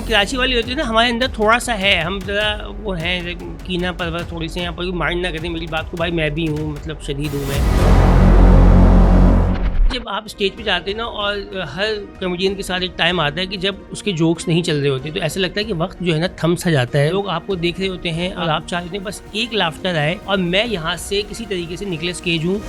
कराची वाले होते हैं ना, हमारे अंदर थोड़ा सा है, हम ज़रा वो हैं कीना परवर थोड़ी से, यहाँ पर माइंड ना करें मेरी बात को, भाई मैं भी हूँ, मतलब शदीद हूँ मैं। जब आप स्टेज पे जाते हैं ना, और हर कॉमेडियन के साथ एक टाइम आता है कि जब उसके जोक्स नहीं चल रहे होते, तो ऐसा लगता है कि वक्त जो है ना थम सा जाता है। लोग आपको देख रहे होते हैं और आप चाहते हैं बस एक लाफ्टर आए और मैं यहाँ से किसी तरीके से निकलेस केज हूँ।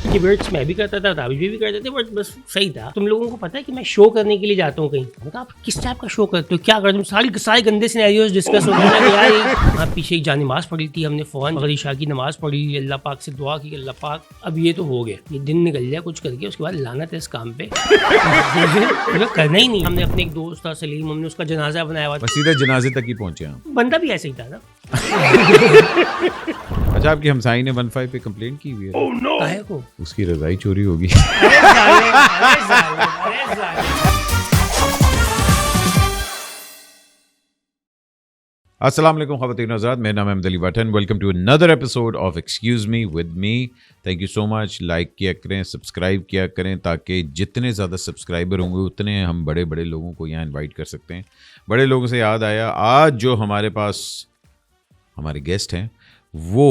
डिबेट्स मैं भी करता था, ताबिश भी करते थे, बट बस सही था। तुम लोगों को पता है कि मैं शो करने के लिए जाता हूँ कहीं, मतलब आप किस टाइप का शो करते हो, क्या करते हो, सारे गंदे सिनेरियोस डिस्कस हो गए यार। हाँ, पीछे एक जान नमाज पढ़ी थी हमने, फ़ौरन मगरिब इशा की नमाज पढ़ी, अल्लाह पाक से दुआ की, अल्लाह पाक अब ये तो हो गया, ये दिन निकल जाए कुछ करके, उसके बाद लानत है इस काम पे। करना ही नहीं। हमने अपने एक दोस्त था सलीम, हमने उसका जनाजा बनाया हुआ, सीधा जनाजे तक ही पहुंचे हम। बंदा भी ऐसे ही था ना। अच्छा, आपकी हमसाई ने 15 पे कंप्लेंट की हुई है। Oh, no. काहे को? उसकी रजाई चोरी होगी। अस्सलाम वालेकुम ख़वातीन हज़रात, मेरा नाम है Ahmad Ali Butt. Welcome to another episode of excuse me with me. Thank you so much. Like किया करें, सब्सक्राइब किया करें, ताकि जितने ज़्यादा सब्सक्राइबर होंगे उतने हम बड़े बड़े लोगों को यहाँ इनवाइट कर सकते हैं। बड़े लोगों से याद आया, आज जो हमारे पास हमारे गेस्ट हैं वो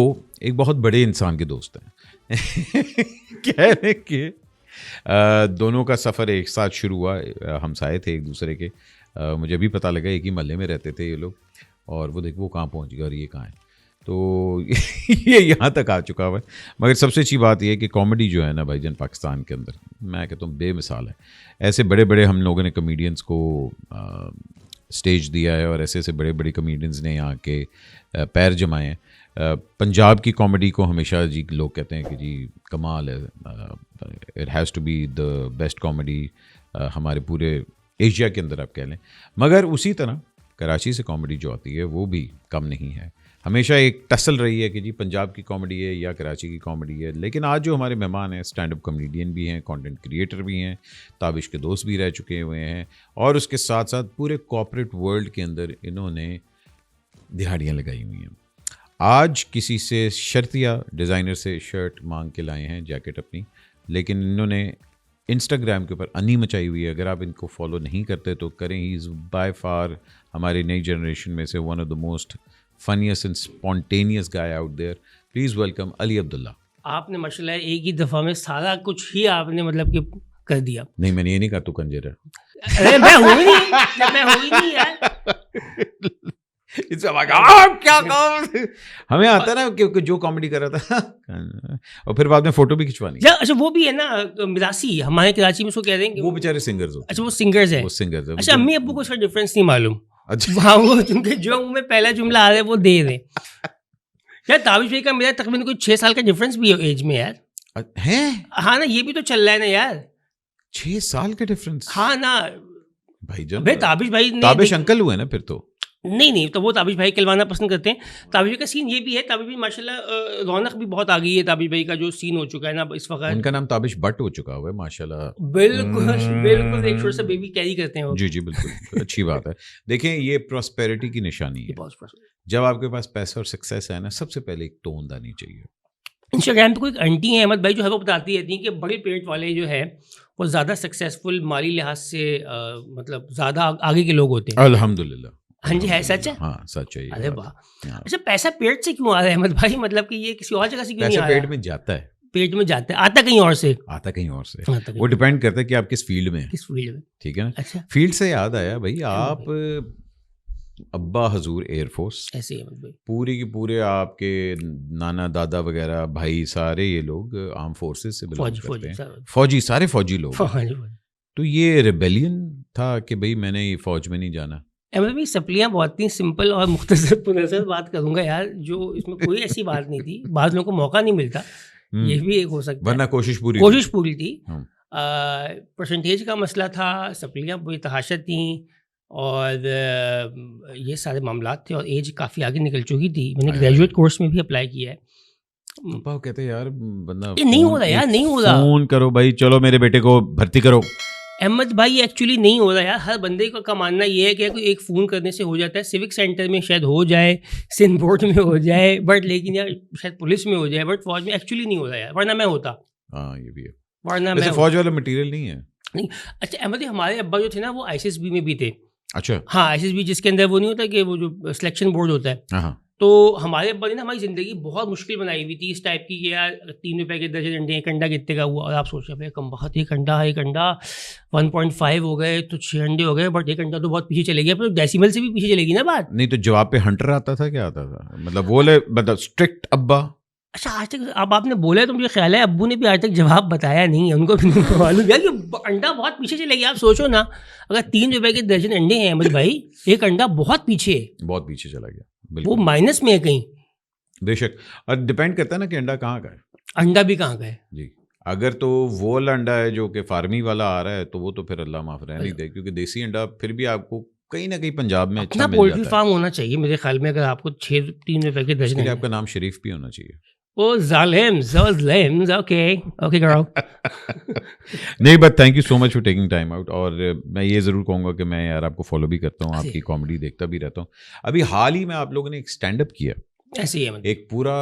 एक बहुत बड़े इंसान के दोस्त हैं। कह रहे कि दोनों का सफ़र एक साथ शुरू हुआ, हमसाए थे एक दूसरे के। मुझे भी पता लगा एक ही महल्ले में रहते थे ये लोग, और वो देखो वो कहाँ पहुँच गया और ये कहाँ है, तो ये यहाँ तक आ चुका हुआ है। मगर सबसे अच्छी बात ये है कि कॉमेडी जो है ना भाईजान, पाकिस्तान के अंदर मैं कहता हूँ बेमिसाल है। ऐसे बड़े बड़े हम लोगों ने कॉमेडियंस को स्टेज दिया है, और ऐसे ऐसे बड़े बड़े कॉमेडियंस ने यहाँ के पैर जमाए हैं। पंजाब की कॉमेडी को हमेशा जी लोग कहते हैं कि जी कमाल है, it has to be the best comedy हमारे पूरे एशिया के अंदर आप कह लें। मगर उसी तरह कराची से कॉमेडी जो आती है वो भी कम नहीं है। हमेशा एक टसल रही है कि जी पंजाब की कॉमेडी है या कराची की कॉमेडी है। लेकिन आज जो हमारे मेहमान हैं, स्टैंड अप कॉमेडियन भी हैं, कंटेंट क्रिएटर भी हैं, ताबिश के दोस्त भी रह चुके हुए हैं, और उसके साथ साथ पूरे कॉर्पोरेट वर्ल्ड के अंदर इन्होंने दिहाड़ियाँ लगाई हुई हैं। आज किसी से शर्तिया डिज़ाइनर से शर्ट मांग के लाए हैं, जैकेट अपनी, लेकिन इन्होंने इंस्टाग्राम के ऊपर अनी मचाई हुई है। अगर आप इनको फॉलो नहीं करते तो करें। ही इज़ बाय फार हमारी नई जनरेशन में से one of the most funniest and spontaneous guy out there. Please welcome Ali Abdullah. आपने माशाल्लाह एक ही दफ़ा में सारा कुछ ही आपने मतलब कि कर दिया। नहीं, मैंने ये नहीं कहा तू कंजर है। अरे मैं हूँ ही नहीं यार। क्या हमें आता ना कि जो कॉमेडी कर रहा था और फिर बाद में फोटो भी खिंचवानी। अच्छा, वो भी है ना मिरासी, हमारे कराची में उसको कह देंगे, वो बेचारे सिंगर्स होते हैं। अच्छा, वो सिंगर्स है। वो सिंगर्स है। अच्छा, अम्मी अब्बू को उसका डिफरेंस नहीं मालूम। अच्छा, वहाँ वो क्योंकि जो मुँह में पहला जुमला आ रहा है वो दे रहे। यार ताबिश भाई का मेरा तकरीबन कोई 6 साल का डिफरेंस भी है एज में यार। है? हाँ ना, ये भी तो चल रहा है ना यार, 6 साल का डिफरेंस। हाँ ना भाईजान, भाई ताबिश भाई ताबिश अंकल हुए ना फिर तो। नहीं, तो वो ताबिश भाई कहलवाना पसंद करते हैं। ताबिश भाई का सीन ये भी है, ताबिश भाई माशाल्लाह रौनक भी बहुत आ गई है। ताबिश भाई का जो सीन हो चुका है ना इस वक्त, उनका नाम ताबिश बट हो चुका हुआ है माशाल्लाह। बिल्कुल एक छोटा सा बेबी कैरी करते हैं वो। जी बिल्कुल अच्छी बात है। देखें, ये प्रॉस्पेरिटी की निशानी है। जब आपके पास पैसा और सक्सेस है ना, सबसे पहले एक टोन आनी चाहिए। इंस्टाग्राम पे कोई आंटी है अहमद भाई जो है वो बताती रहती हैं कि बड़े पेट वाले जो है वो ज़्यादा सक्सेसफुल माली लिहाज से मतलब ज़्यादा आगे के लोग होते हैं। अल्हम्दुलिल्लाह। हाँ जी, है सच है। हाँ सच है। अरे वाह। अच्छा, पैसा पेट से क्यों आ रहा है अहमद भाई, मतलब कि ये किसी और जगह से क्यों नहीं आ रहा? पेट में जाता है, पेट में जाता है, आता कहीं और से। वो डिपेंड करता है कि आप किस फील्ड में, ठीक है ना। अच्छा, फील्ड से याद आया भाई, आप अब्बा हजूर एयरफोर्स, ऐसे ही पूरी की पूरे आपके नाना दादा वगैरह भाई सारे ये लोग आर्म फोर्सेस से बिलोंग करते हैं, फौजी, सारे फौजी लोग। तो ये रिबेलियन था कि भाई मैंने ये फौज में नहीं जाना। अहमद भाई सप्लियाँ बहुत ही सिंपल और मुख्तसर बात करूंगा यार, जो इसमें कोई ऐसी बात नहीं थी। बाद लोगों को मौका नहीं मिलता, ये भी एक हो सकता है, वरना कोशिश पूरी थी। परसेंटेज का मसला था, सप्लियाँ बुरी तहाशा थी, और ये सारे मामलात थे, और एज काफ़ी आगे निकल चुकी थी। मैंने ग्रेजुएट कोर्स में भी अप्लाई किया है। पापा कहते यार बंदा नहीं हो रहा यार, नहीं हो रहा, फोन करो भाई, चलो मेरे बेटे को भर्ती करो। अहमद भाई एक्चुअली नहीं हो रहा यार। हर बंदे का मानना ये है कि एक फ़ोन करने से हो जाता है, सिविक सेंटर में शायद हो जाए, सिंध बोर्ड में हो जाए, बट लेकिन यार शायद पुलिस में हो जाए, बट फौज में एक्चुअली नहीं हो रहा यार, वरना मैं होता। हाँ ये भी है, वरना मैं फौज वाला मटेरियल नहीं है। नहीं, अच्छा अहमद भाई, हमारे अब्बा जो थे ना वो आईसीएसबी में भी थे। अच्छा। हाँ, आईसीएसबी जिसके अंदर वो नहीं होता कि वो जो सिलेक्शन बोर्ड होता है। हाँ, हाँ। तो हमारे अब्बा ने ना हमारी ज़िंदगी बहुत मुश्किल बनाई हुई थी इस टाइप की कि यार 3 रुपए के दर्जन अंडे, एक अंडा कितने का हुआ? और आप सोच रहे हैं कम बहुत, एक अंडा 1.5 हो गए तो 6 अंडे हो गए, बट एक अंडा तो बहुत पीछे चले गया, पर डेसिमल से भी पीछे चलेगी ना बात। नहीं तो जवाब पे हंटर आता था, क्या आता था? मतलब वो मतलब स्ट्रिक्ट अब्बा। अच्छा, आज तक अब आपने बोला है तो मुझे ख्याल है अब्बू ने भी आज तक जवाब बताया नहीं है, उनको भी नहीं मालूम यार कि अंडा बहुत पीछे चले गया। आप सोचो ना, अगर 3 रुपए के दर्जन अंडे हैं अहमद भाई, एक अंडा बहुत पीछे है, बहुत पीछे चला गया, वो बिल्कुल। माइनस में है कहीं। बेशक, और डिपेंड करता है ना कि अंडा कहाँ का है। अंडा भी कहाँ का है? जी। अगर तो वो वाला अंडा है जो कि फार्मी वाला आ रहा है, तो वो तो फिर अल्लाह माफ रहने दे, क्योंकि देसी अंडा फिर भी आपको कहीं ना कहीं पंजाब में अच्छा अपना मिल पोल्ट्री जाता है। फार्म होना चाहिए मेरे ख्याल में, अगर आपको 3 रुपए के दर्जन इसके लिए अंडे। आपका नाम शरीफ भी होना चाहिए। ओ जालिम्स, ओके गर्ल। नहीं, but thank you so much for taking time out. और मैं ये ज़रूर कहूँगा कि मैं यार आपको फॉलो भी करता हूँ, आपकी कॉमेडी देखता भी रहता हूँ। अभी हाल ही में आप लोगों ने एक स्टैंड अप किया, ऐसे ही है मतलब। एक पूरा,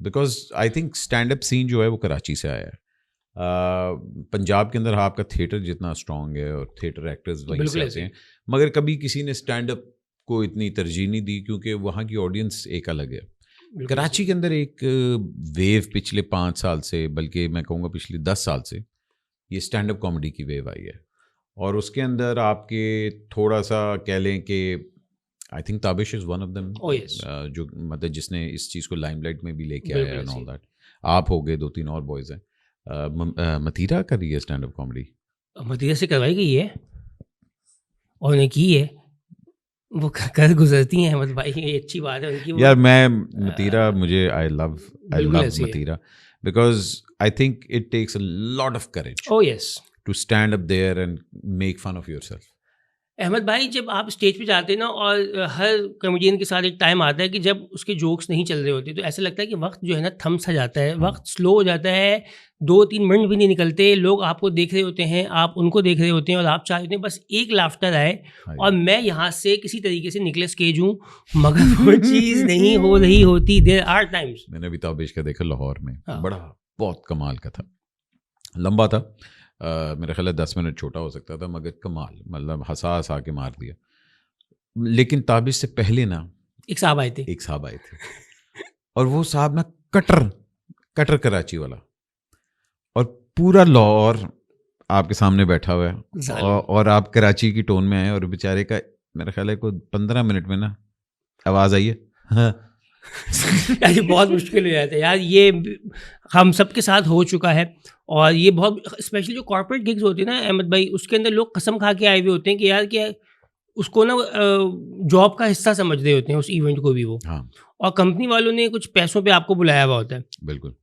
because I think stand up scene जो है वो कराची से आया है। पंजाब के अंदर आपका थिएटर जितना स्ट्रांग है और थिएटर एक्टर्स वहीं बिल्कुल से ऐसे आते हैं, मगर कभी किसी ने स्टैंड अप को इतनी तरजीह नहीं दी, क्योंकि वहाँ की ऑडियंस एक अलग है। बिल्कुल कराची के अंदर एक वेव पिछले 5 साल से, बल्कि मैं कहूँगा पिछले 10 साल से, ये स्टैंड अप कॉमेडी की वेव आई है। और उसके अंदर आपके थोड़ा सा कह लें कि I think Tabish is one of them, Oh, yes. जो मतलब जिसने इस चीज़ को लाइमलाइट में भी लेके बिल्कुल आया एंड ऑल ऐसे। दैट। आप हो गए, 2-3 और बॉयज़ हैं। मतीरा कर रही है स्टैंड अप कॉमेडी। मतीरा से करवाई गई है और उन्हें की है, वो कर गुजरती हैं अहमद भाई, ये अच्छी बात है उनकी। वो यार मैं मतीरा, मुझे आई बिल्कुल लव ऐसे ही है। मतीरा, because I think it takes a lot of courage oh yes. To stand up there and make fun of yourself. Ahmad भाई, जब आप स्टेज पे जाते हैं ना, और हर कॉमेडियन के साथ एक टाइम आता है कि जब उसके जोक्स नहीं चल रहे होते, तो ऐसा लगता है कि वक्त जो है ना थम सा जाता है, वक्त स्लो हो जाता है, 2-3 मिनट भी नहीं निकलते, लोग आपको देख रहे होते हैं, आप उनको देख रहे होते हैं, और आप चाहते हैं बस एक लाफ्टर आए और मैं यहाँ से किसी तरीके से निकले स्केज हूँ, मगर वो चीज़ नहीं हो रही होती। There are times. मैंने अभी ताबिश का देखा लाहौर में, हाँ। बड़ा बहुत कमाल का था, लंबा था, मेरा ख्याल है 10 मिनट छोटा हो सकता था, मगर कमाल, मतलब हंसा हंसा के मार दिया। लेकिन ताबिश से पहले ना एक साहब आए थे, एक साहब आए थे, और वो साहब ना कटर कराची वाला, और पूरा लाहौर आपके सामने बैठा हुआ है, जालिम। और आप कराची की टोन में आए, और बेचारे का मेरा ख्याल है कोई 15 मिनट में ना आवाज़ आई है, हाँ। यार ये बहुत मुश्किल हो जाता है यार, ये हम सबके साथ हो चुका है। और ये बहुत स्पेशली जो कॉर्पोरेट गिग्स होती है ना अहमद भाई, उसके अंदर लोग कसम खा के आए हुए होते हैं कि यार क्या उसको ना जॉब का हिस्सा समझ रहे होते हैं उस इवेंट को भी वो, हाँ, और कंपनी वालों ने कुछ पैसों पे आपको बुलाया हुआ होता है। बिल्कुल।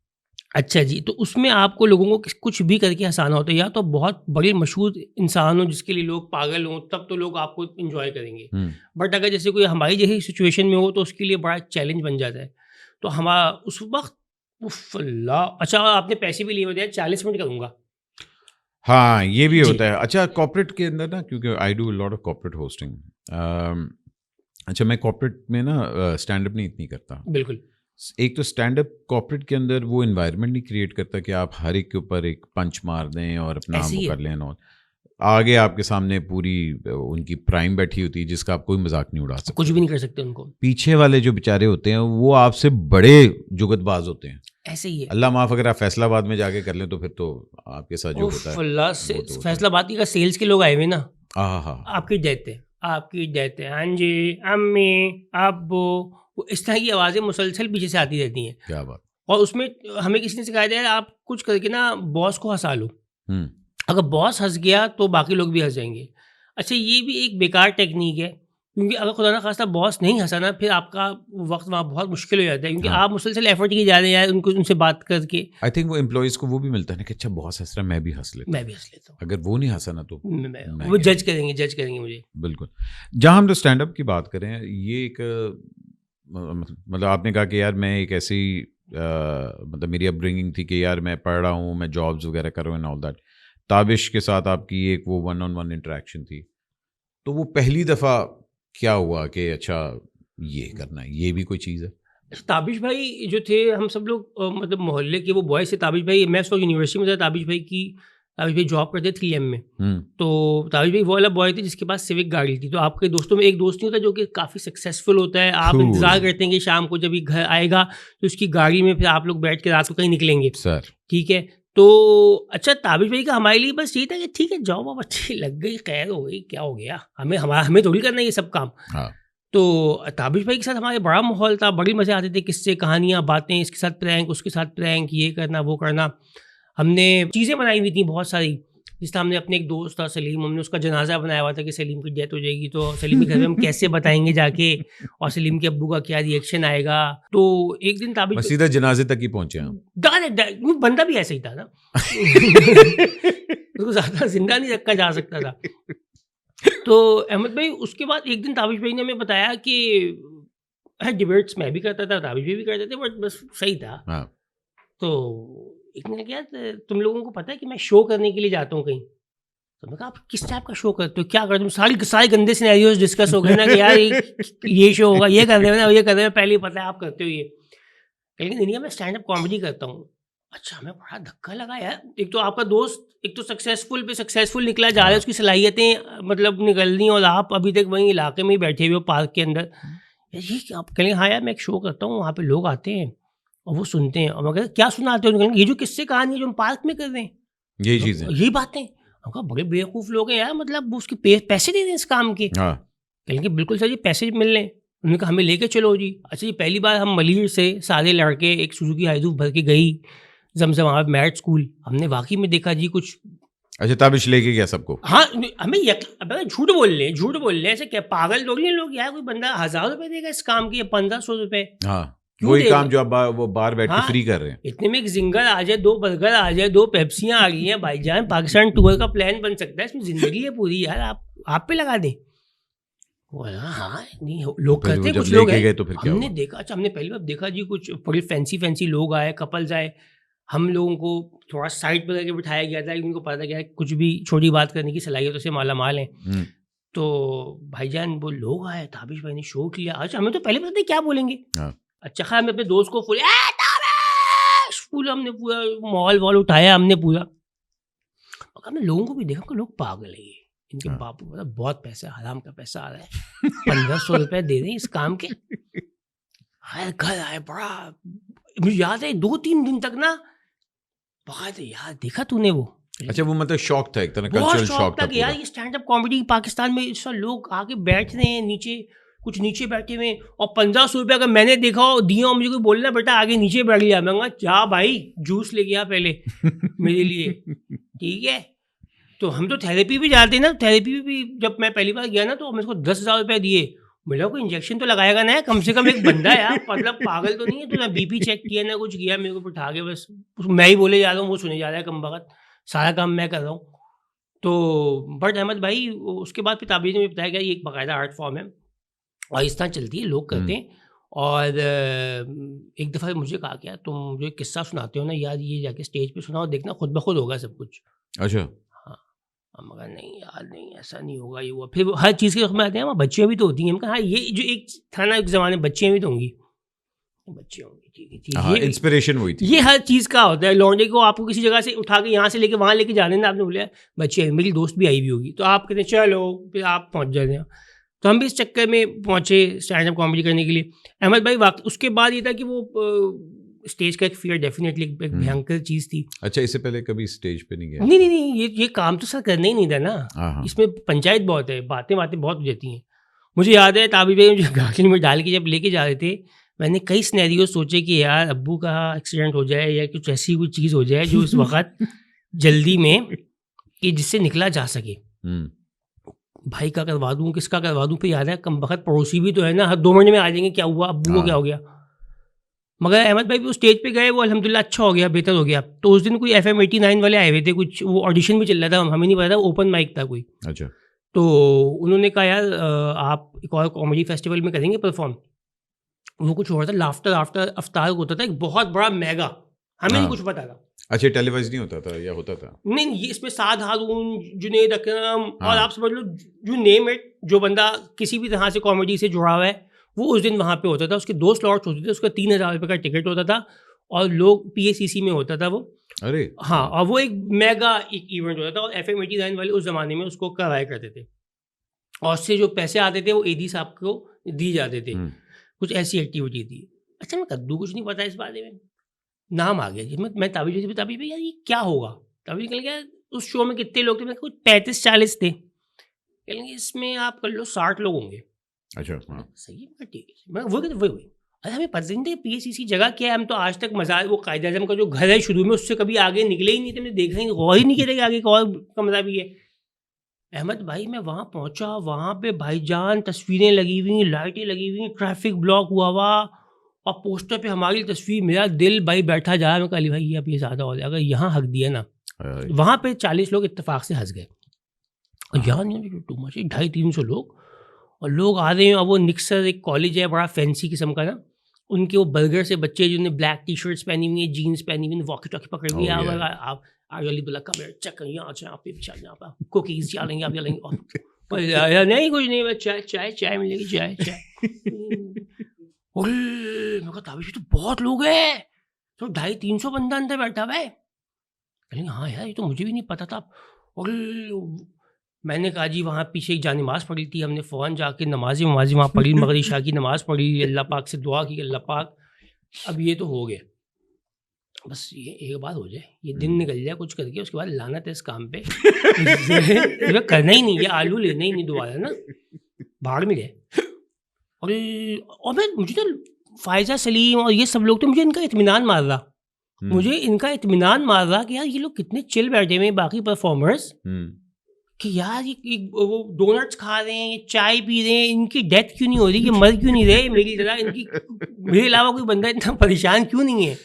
अच्छा जी, तो उसमें आपको लोगों को कुछ भी करके हंसाना होता है, या तो बहुत बड़ी मशहूर इंसान हो जिसके लिए लोग पागल हों, तब तो लोग आपको इन्जॉय करेंगे। बट अगर जैसे कोई हमारी जैसी सिचुएशन में हो तो उसके लिए बड़ा चैलेंज बन जाता है। तो हमारा उस वक्त उफ़ अल्लाह! अच्छा, आपने पैसे भी लिए होते हैं, 40 मिनट करूँगा। हाँ, ये भी जी। होता है। अच्छा, कॉर्पोरेट के अंदर ना, क्योंकि I do lot of corporate hosting, अच्छा मैं कॉर्पोरेट में ना स्टैंड अप नहीं इतनी करता। बिल्कुल। एक तो स्टैंड अप कॉर्पोरेट के अंदर वो एनवायरनमेंट नहीं क्रिएट करता कि आप हर एक के ऊपर एक पंच मार दें और अपना ऐसे वो ही है। कर लें, और आगे आपके सामने पूरी उनकी प्राइम बैठी होती है जिसका आप कोई मजाक नहीं उड़ा सकते। कुछ भी नहीं कर सकते उनको। पीछे वाले जो बेचारे होते हैं वो आपसे बड़े जुगतबाज होते हैं। ऐसे ही है। अल्लाह माफ, अगर आप फैसलाबाद में जाके कर लें तो फिर तो आपके साथ जो होता उफ़ है अल्लाह से वो तो होता है। फैसलाबाद की का सेल्स के लोग आए हुए ना, हाँ, आपकी देते हाँ जी, अम्मी, अब्बू, वो इस तरह की आवाज़ें मुसलसल पीछे से आती रहती हैं। क्या बात। और उसमें हमें किसी ने सिखाया था यार आप कुछ करके ना बॉस को हँसा लो। हम्म अगर बॉस हँस गया तो बाकी लोग भी हँस जाएँगे। अच्छा, ये भी एक बेकार टेक्नीक है, क्योंकि अगर खुदा ना ख़ास्ता बॉस नहीं हँसा ना, फिर आपका वक़्त वहाँ बहुत मुश्किल हो जाता है, क्योंकि हाँ। आप मुसलसल एफ़र्ट किए जा रहे हैं यार उनको, उनसे बात करके। आई थिंक वो एम्प्लॉयज़ को वो भी मिलता है ना कि अच्छा बॉस हंस रहा है, मैं भी हंस लेता मैं हूँ। भी हँस लेता हूँ। अगर वो नहीं हंसा ना तो मैं वो क्या- जज करेंगे मुझे। बिल्कुल। जहाँ हम स्टैंड अप की बात करें, ये एक मतलब आपने कहा कि यार मैं एक ऐसी मतलब मेरी अपब्रिंगिंग थी कि यार मैं पढ़ रहा हूँ, मैं जॉब्स वगैरह कर रहा हूँ एंड ऑल दैट। ताबिश के साथ आपकी एक वो 1-on-1 इंटरेक्शन थी, तो वो पहली दफ़ा क्या हुआ कि अच्छा ये करना है, ये भी कोई चीज़ है? ताबिश भाई जो थे, हम सब लोग मतलब मोहल्ले के वो बॉयज़ थे। ताबिश भाई, मैं उस वक्त यूनिवर्सिटी में था, ताबिश भाई की ताबिश भाई जॉब करते 3M में। तो ताबिश भाई वो वाला बॉय थे जिसके पास सिविक गाड़ी थी। तो आपके दोस्तों में एक दोस्त नहीं होता जो कि काफ़ी सक्सेसफुल होता है, आप Cool. इंतजार करते हैं कि शाम को जब ये घर आएगा तो उसकी गाड़ी में फिर आप लोग बैठ के रात को कहीं निकलेंगे, सर। ठीक है। तो अच्छा ताबिश भाई का हमारे लिए बस यही था कि ठीक है जॉब अब अच्छी लग गई, खैर हो गई, क्या हो गया, हमें थोड़ी करना है ये सब काम। हाँ। तो ताबिश भाई के साथ हमारे बड़ा माहौल था, बड़ी मज़े आते थे, किस्से कहानियाँ बातें, इसके साथ प्रैंक उसके साथ प्रैंक, ये करना वो करना। हमने चीज़ें बनाई हुई थी बहुत सारी, जिस तरह हमने अपने एक दोस्त था सलीम, हमने उसका जनाजा बनाया हुआ था कि सलीम की डेथ हो जाएगी तो सलीम के घर में हम कैसे बताएंगे जाके और सलीम के अब्बू का क्या रिएक्शन आएगा। तो एक दिन ताबिश सीधा जनाजे तक ही पहुंचे हम। बंदा भी ऐसा ही था ना उसको ज़्यादा जिंदा नहीं रखा जा सकता था। तो अहमद भाई उसके बाद एक दिन ताबिश भाई ने हमें बताया कि डिबेट्स मैं भी करता था, ताबिश भाई भी करते थे, बट बस सही था। हाँ। तो एक ने क्या, तुम लोगों को पता है कि मैं शो करने के लिए जाता हूँ कहीं। तो मैं कहा आप किस टाइप का शो करते हो, क्या करते हो? सारे गंदे सिनेरियोज डिस्कस हो गए ना कि यार ये शो होगा, ये कर रहे हो ना, ये कर रहे हो, पहले ही पता है आप करते हो ये। लेकिन इंडिया में स्टैंड अप कॉमेडी करता हूँ। अच्छा, हमें बड़ा धक्का लगा यार। एक तो आपका दोस्त एक तो सक्सेसफुल पे सक्सेसफुल निकला जा रहा है, उसकी सलाहियतें मतलब निकल रही, और आप अभी तक वहीं इलाके में ही बैठे हुए हो पार्क के अंदर। ये क्या आप कहेंगे हाँ यार मैं एक शो करता हूँ, वहाँ पे लोग आते हैं और वो सुनते हैं, और मैं कहता क्या सुनाते हो? ये जो किस्से कहानी है जो हम पार्क में कर रहे हैं, यही चीज़ है, यही बातें। हम कहा बड़े बेवकूफ़ लोग हैं यार, मतलब उसके पैसे दे रहे हैं इस काम के। हाँ। कहेंगे बिल्कुल सर जी पैसे मिल रहे हैं। उन्होंने कहा हमें लेके चलो जी। अच्छा जी, पहली बार हम मलीर से सारे लड़के एक सुजुकी हाइरूफ भर के गई जमजम वहाँ मैरिट स्कूल, हमने वाकई में देखा जी कुछ। अच्छा, ताबिश लेके गया सबको? हाँ, हमें झूठ बोल रहे हैं, ऐसे क्या पागल लोग नहीं लोग यार, कोई बंदा 1000 रुपये देगा इस काम के या 1500 रुपये? हाँ, वही काम जो आप वो बाहर बैठ के फ्री कर रहे हैं। इतने में एक जिंगर आ जाए, 2 बर्गर आ जाए, 2 पेप्सियाँ आ गई हैं भाईजान, पाकिस्तान टूर का प्लान बन सकता है, इसमें जिंदगी है पूरी यार, आप पे लगा दें। हाँ नहीं लोग करते हैं, कुछ लोग हैं। तो फिर क्या हमने देखा, अच्छा हमने पहली बार देखा जी कुछ बड़े फैंसी लोग आए, कपल्स आए, हम लोगों को थोड़ा साइड पर करके बिठाया गया था, उनको पता क्या है कुछ भी छोटी बात करने की सलाहियतों से माला माल हैं। तो भाईजान वो लोग आए, ताबिश भाई ने शो किया। अच्छा हमें तो पहले पता नहीं क्या बोलेंगे। अच्छा खैर हमने अपने दोस्त को पूरा हमने पूरा माहौल वॉल उठाया हमने पूरा। हमने लोगों को भी देखा कि लोग पागल है, इनके बापू को बहुत पैसा, हराम का पैसा आ रहा है, 1500 रुपए दे दें इस काम के। घर आए, बड़ा मुझे याद है 2-3 दिन तक ना बहुत यार देखा तूने वो। अच्छा वो मतलब शॉक था, एक तरह कल्चरल शॉक था कि यार ये स्टैंड अप कॉमेडी पाकिस्तान में इस लोग आके बैठ रहे हैं, नीचे बैठे हुए, और 1500 रुपये अगर मैंने देखा हो दिया हो, मुझे कोई बोलना बेटा आगे नीचे बैठ लिया, मैं क्या भाई जूस ले गया पहले मेरे लिए, ठीक है। तो हम तो थेरेपी भी जाते हैं ना, थेरेपी भी जब मैं पहली बार गया ना तो मेरे को 10,000 रुपये दिए। बोला कोई इंजेक्शन तो लगाएगा ना, कम से कम एक बंदा है यार, मतलब पागल तो नहीं है, तो ना बीपी चेक किया ना कुछ किया, मेरे को उठा के बस मैं ही बोले जा रहा हूँ, वो सुने जा रहा है कम वक्त, सारा काम मैं कर रहा हूँ। तो बट अहमद भाई उसके बाद फिर ताबीज़ में बताया गया ये एक बाकायदा आर्ट फॉर्म है और इस तरह चलती है, लोग करते हैं। और एक दफ़ा मुझे कहा क्या तुम जो एक किस्सा सुनाते हो ना यार, ये जाके स्टेज पे सुनाओ, देखना खुद ब खुद होगा सब कुछ। अच्छा मगर नहीं यार नहीं ऐसा नहीं होगा, ये हुआ। फिर हर चीज़ के में आते हैं, वहाँ बच्चियाँ भी तो होती हैं। हाँ ये जो एक था ना एक ज़माने, बच्चियाँ भी तो होंगी, बच्चियाँ होंगी, ठीक है, ये इंस्पिरेशन हुई थी। ये हर चीज़ का होता है। लौंडे को आपको किसी जगह से उठा के यहाँ से लेके वहाँ लेके जाने ना, आपने बोला बच्ची मेरी दोस्त भी आई हुई होगी, तो आप कहते हैं चलो, फिर आप पहुँच जाते हैं। तो हम भी इस चक्कर में पहुँचे स्टैंड अप कॉमेडी करने के लिए। अहमद भाई वाकई उसके बाद ये था कि वो स्टेज का एक फियर डेफिनेटली एक भयंकर चीज़ थी। अच्छा इससे पहले कभी स्टेज पे नहीं गया? नहीं, ये काम तो सर करना ही नहीं था ना, इसमें पंचायत बहुत है, बातें बहुत हो जाती हैं। मुझे याद है ताबी भाई मुझे गाड़ी में डाल के जब लेके जा रहे थे, मैंने कई सिनेरियो सोचे कि यार अब्बू का एक्सीडेंट हो जाए या कुछ ऐसी कोई चीज़ हो जाए जो उस वक्त जल्दी में कि जिससे निकला जा सके। भाई का करवा दूँ, किसका करवा दूँ, फिर याद है कम वक्त पड़ोसी भी तो है ना, हर 2 महीने में आ जाएंगे, क्या हुआ अब्बू को, क्या हो गया। मगर अहमद भाई भी उस स्टेज पे गए, वो अल्हम्दुलिल्लाह अच्छा हो गया, बेहतर हो गया। तो उस दिन कोई FM 89 वाले आए हुए थे, कुछ वो ऑडिशन भी चल रहा था, हमें नहीं पता था, ओपन माइक था कोई। अच्छा। तो उन्होंने कहा यार आप एक और कॉमेडी फेस्टिवल में करेंगे परफॉर्म। वो कुछ हो रहा था, लाफ्टर आफ्टर अफ्तार होता था, एक बहुत बड़ा मेगा, हमें नहीं कुछ पता था। अच्छा टेलीवाइज नहीं होता था या होता था? नहीं, ये इसमें साद हारून, जुनैद अकरम, और आप समझ लो जो नेम इट, जो बंदा किसी भी तरह से कॉमेडी से जुड़ा हुआ है वो उस दिन वहाँ पे होता था। उसके 2 स्लॉट्स होते थे, उसका 3,000 रुपये का टिकट होता था और लोग PACC में होता था वो, अरे हाँ, और वो एक मेगा एक इवेंट होता था और FM 89 वाले उस ज़माने में उसको कराया करते थे और उससे जो पैसे आते थे वो एडी साहब को दिए जाते थे। कुछ ऐसी एक्टिविटी थी। अच्छा, मैं कद्दू कुछ नहीं पता इस बारे में, नाम आ गया जी। मैं ताबीज़ भी ताबीज़ यार ये क्या होगा? तभी निकल गया उस शो में कितने लोग थे, मैं कुछ 35-40 थे। कहेंगे इसमें आप कर लो 60 लोग होंगे। अच्छा हाँ। सही है, ठीक है। मैं वही अरे हमें पता नहीं था PSCC जगह क्या है। हम तो आज तक मज़ार वो कायदे आज़म का जो घर है शुरू में उससे कभी आगे निकले ही नहीं थे। हमने देखा ही नहीं, गौर ही नहीं किया था कि आगे एक और कमरा भी है। अहमद भाई मैं वहाँ पहुँचा, वहाँ पे भाईजान तस्वीरें लगी हुई, लाइटें लगी हुई, ट्रैफिक ब्लॉक हुआ और पोस्टर पे हमारी तस्वीर, मेरा दिल भाई बैठा जा रहा है। मैं कहा भाई अब ये ज़्यादा हो जाएगा, यहाँ हक दिया ना। वहाँ पे 40 लोग इत्तेफाक से हंस गए और यहाँ नहीं टू मच, 250-300 लोग और लोग आ रहे हैं। और वो निक्सर एक कॉलेज है बड़ा फैंसी किस्म का ना, उनके वो बर्गर से बच्चे जिन्होंने ब्लैक टी-शर्ट्स पहनी हुई है, जीन्स पहनी हुई है, वॉकी टॉकी पकड़े हुए आप आगे बुला कमर चेक करें, यहाँ पे यहाँ पर कुकीज़ डालेंगे, आप डालेंगे नहीं कुछ नहीं, चाय मिलेगी, चाय मैं कहा ताबिश तो बहुत लोग हैं, तो 250-300 बंदा अंदर बैठा हुआ है। कहेंगे हाँ यार ये तो मुझे भी नहीं पता था। और मैंने कहा जी वहाँ पीछे एक जानिमाज़ पढ़ी थी, हमने फ़ौरन जाके नमाज़ी वहाँ पढ़ी, मगरिब इशा की नमाज़ पढ़ी, अल्लाह पाक से दुआ की अल्लाह पाक अब ये तो हो गया, बस ये एक बार हो जाए, ये दिन निकल जाए कुछ करके, उसके बाद लानत है इस काम पे करना ही नहीं, ये आलू लेना ही नहीं दोबारा ना, भाड़ में गए। और मैं मुझे तो फ़ायज़ा सलीम और ये सब लोग तो मुझे इनका इत्मीनान मार रहा, मुझे इनका इत्मीनान मार रहा कि यार ये लोग कितने चिल बैठे हुए हैं बाकी परफॉर्मर्स कि यार ये वो डोनट्स खा रहे हैं, ये चाय पी रहे हैं, इनकी डेथ क्यों नहीं हो रही, ये मर क्यों नहीं रहे मेरी तरह, इनकी मेरे अलावा कोई बंदा इतना परेशान क्यों नहीं है।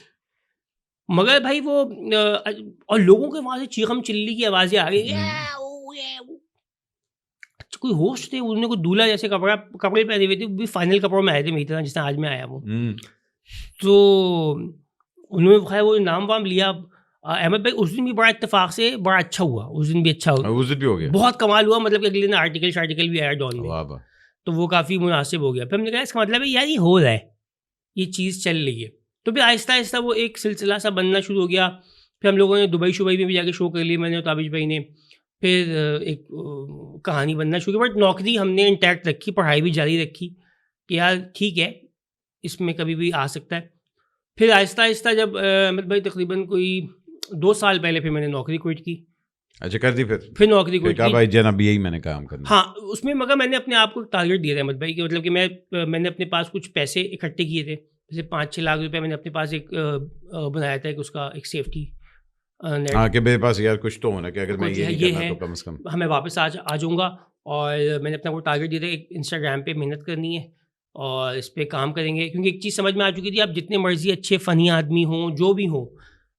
मगर भाई वो और लोगों के वहाँ से चीखम चिल्ली की आवाज़ें आ रही है। कोई होस्ट थे, उन्होंने कोई दूल्हा जैसे कपड़े पहने हुए थे, भी फाइनल कपड़ों में आए थे मेरी तरह जिस तरह आज मैं आया वो। तो उन्होंने खैर वो नाम वाम लिया। अहमद भाई उस दिन भी बड़ा इत्तेफाक से बड़ा अच्छा हुआ, उस दिन भी अच्छा हुआ, उस दिन भी हो गया, बहुत कमाल हुआ। मतलब कि अगले दिन आर्टिकल भी आया डॉन में, तो वो काफ़ी मुनासिब हो गया। फिर हमने कहा इसका मतलब है यार ये हो रहा है, ये चीज़ चल रही है। तो फिर आहिस्ता आहिस्ता वो एक सिलसिला सा बनना शुरू हो गया। फिर हम लोगों ने दुबई में भी जाके शो कर लिया, मैंने और ताबिश भाई ने। फिर एक कहानी बनना शुरू की, बट नौकरी हमने इंटैक्ट रखी, पढ़ाई भी जारी रखी कि यार ठीक है इसमें कभी भी आ सकता है। फिर आहिस्ता आहिस्ता जब अहमद भाई तकरीबन कोई 2 साल पहले फिर मैंने नौकरी क्विट की। अच्छा कर दी फिर नौकरी क्विट की भाई जनाब यही मैंने काम करना। हाँ उसमें मगर मैंने अपने आप को टारगेट दिया था अहमद भाई कि मतलब कि मैंने अपने पास कुछ पैसे इकट्ठे किए थे, जैसे 5-6 लाख रुपए मैंने अपने पास एक बनाया था, उसका एक सेफ्टी नेट। हाँ कि मेरे पास यार कुछ तो होना कि अगर मैं ये नहीं करना तो कम से कम हमें वापस आ जाऊँगा। और मैंने अपना वो टारगेट दिया था, एक इंस्टाग्राम पे मेहनत करनी है और इस पर काम करेंगे, क्योंकि एक चीज़ समझ में आ चुकी थी, आप जितने मर्जी अच्छे फ़नी आदमी हों जो भी हों,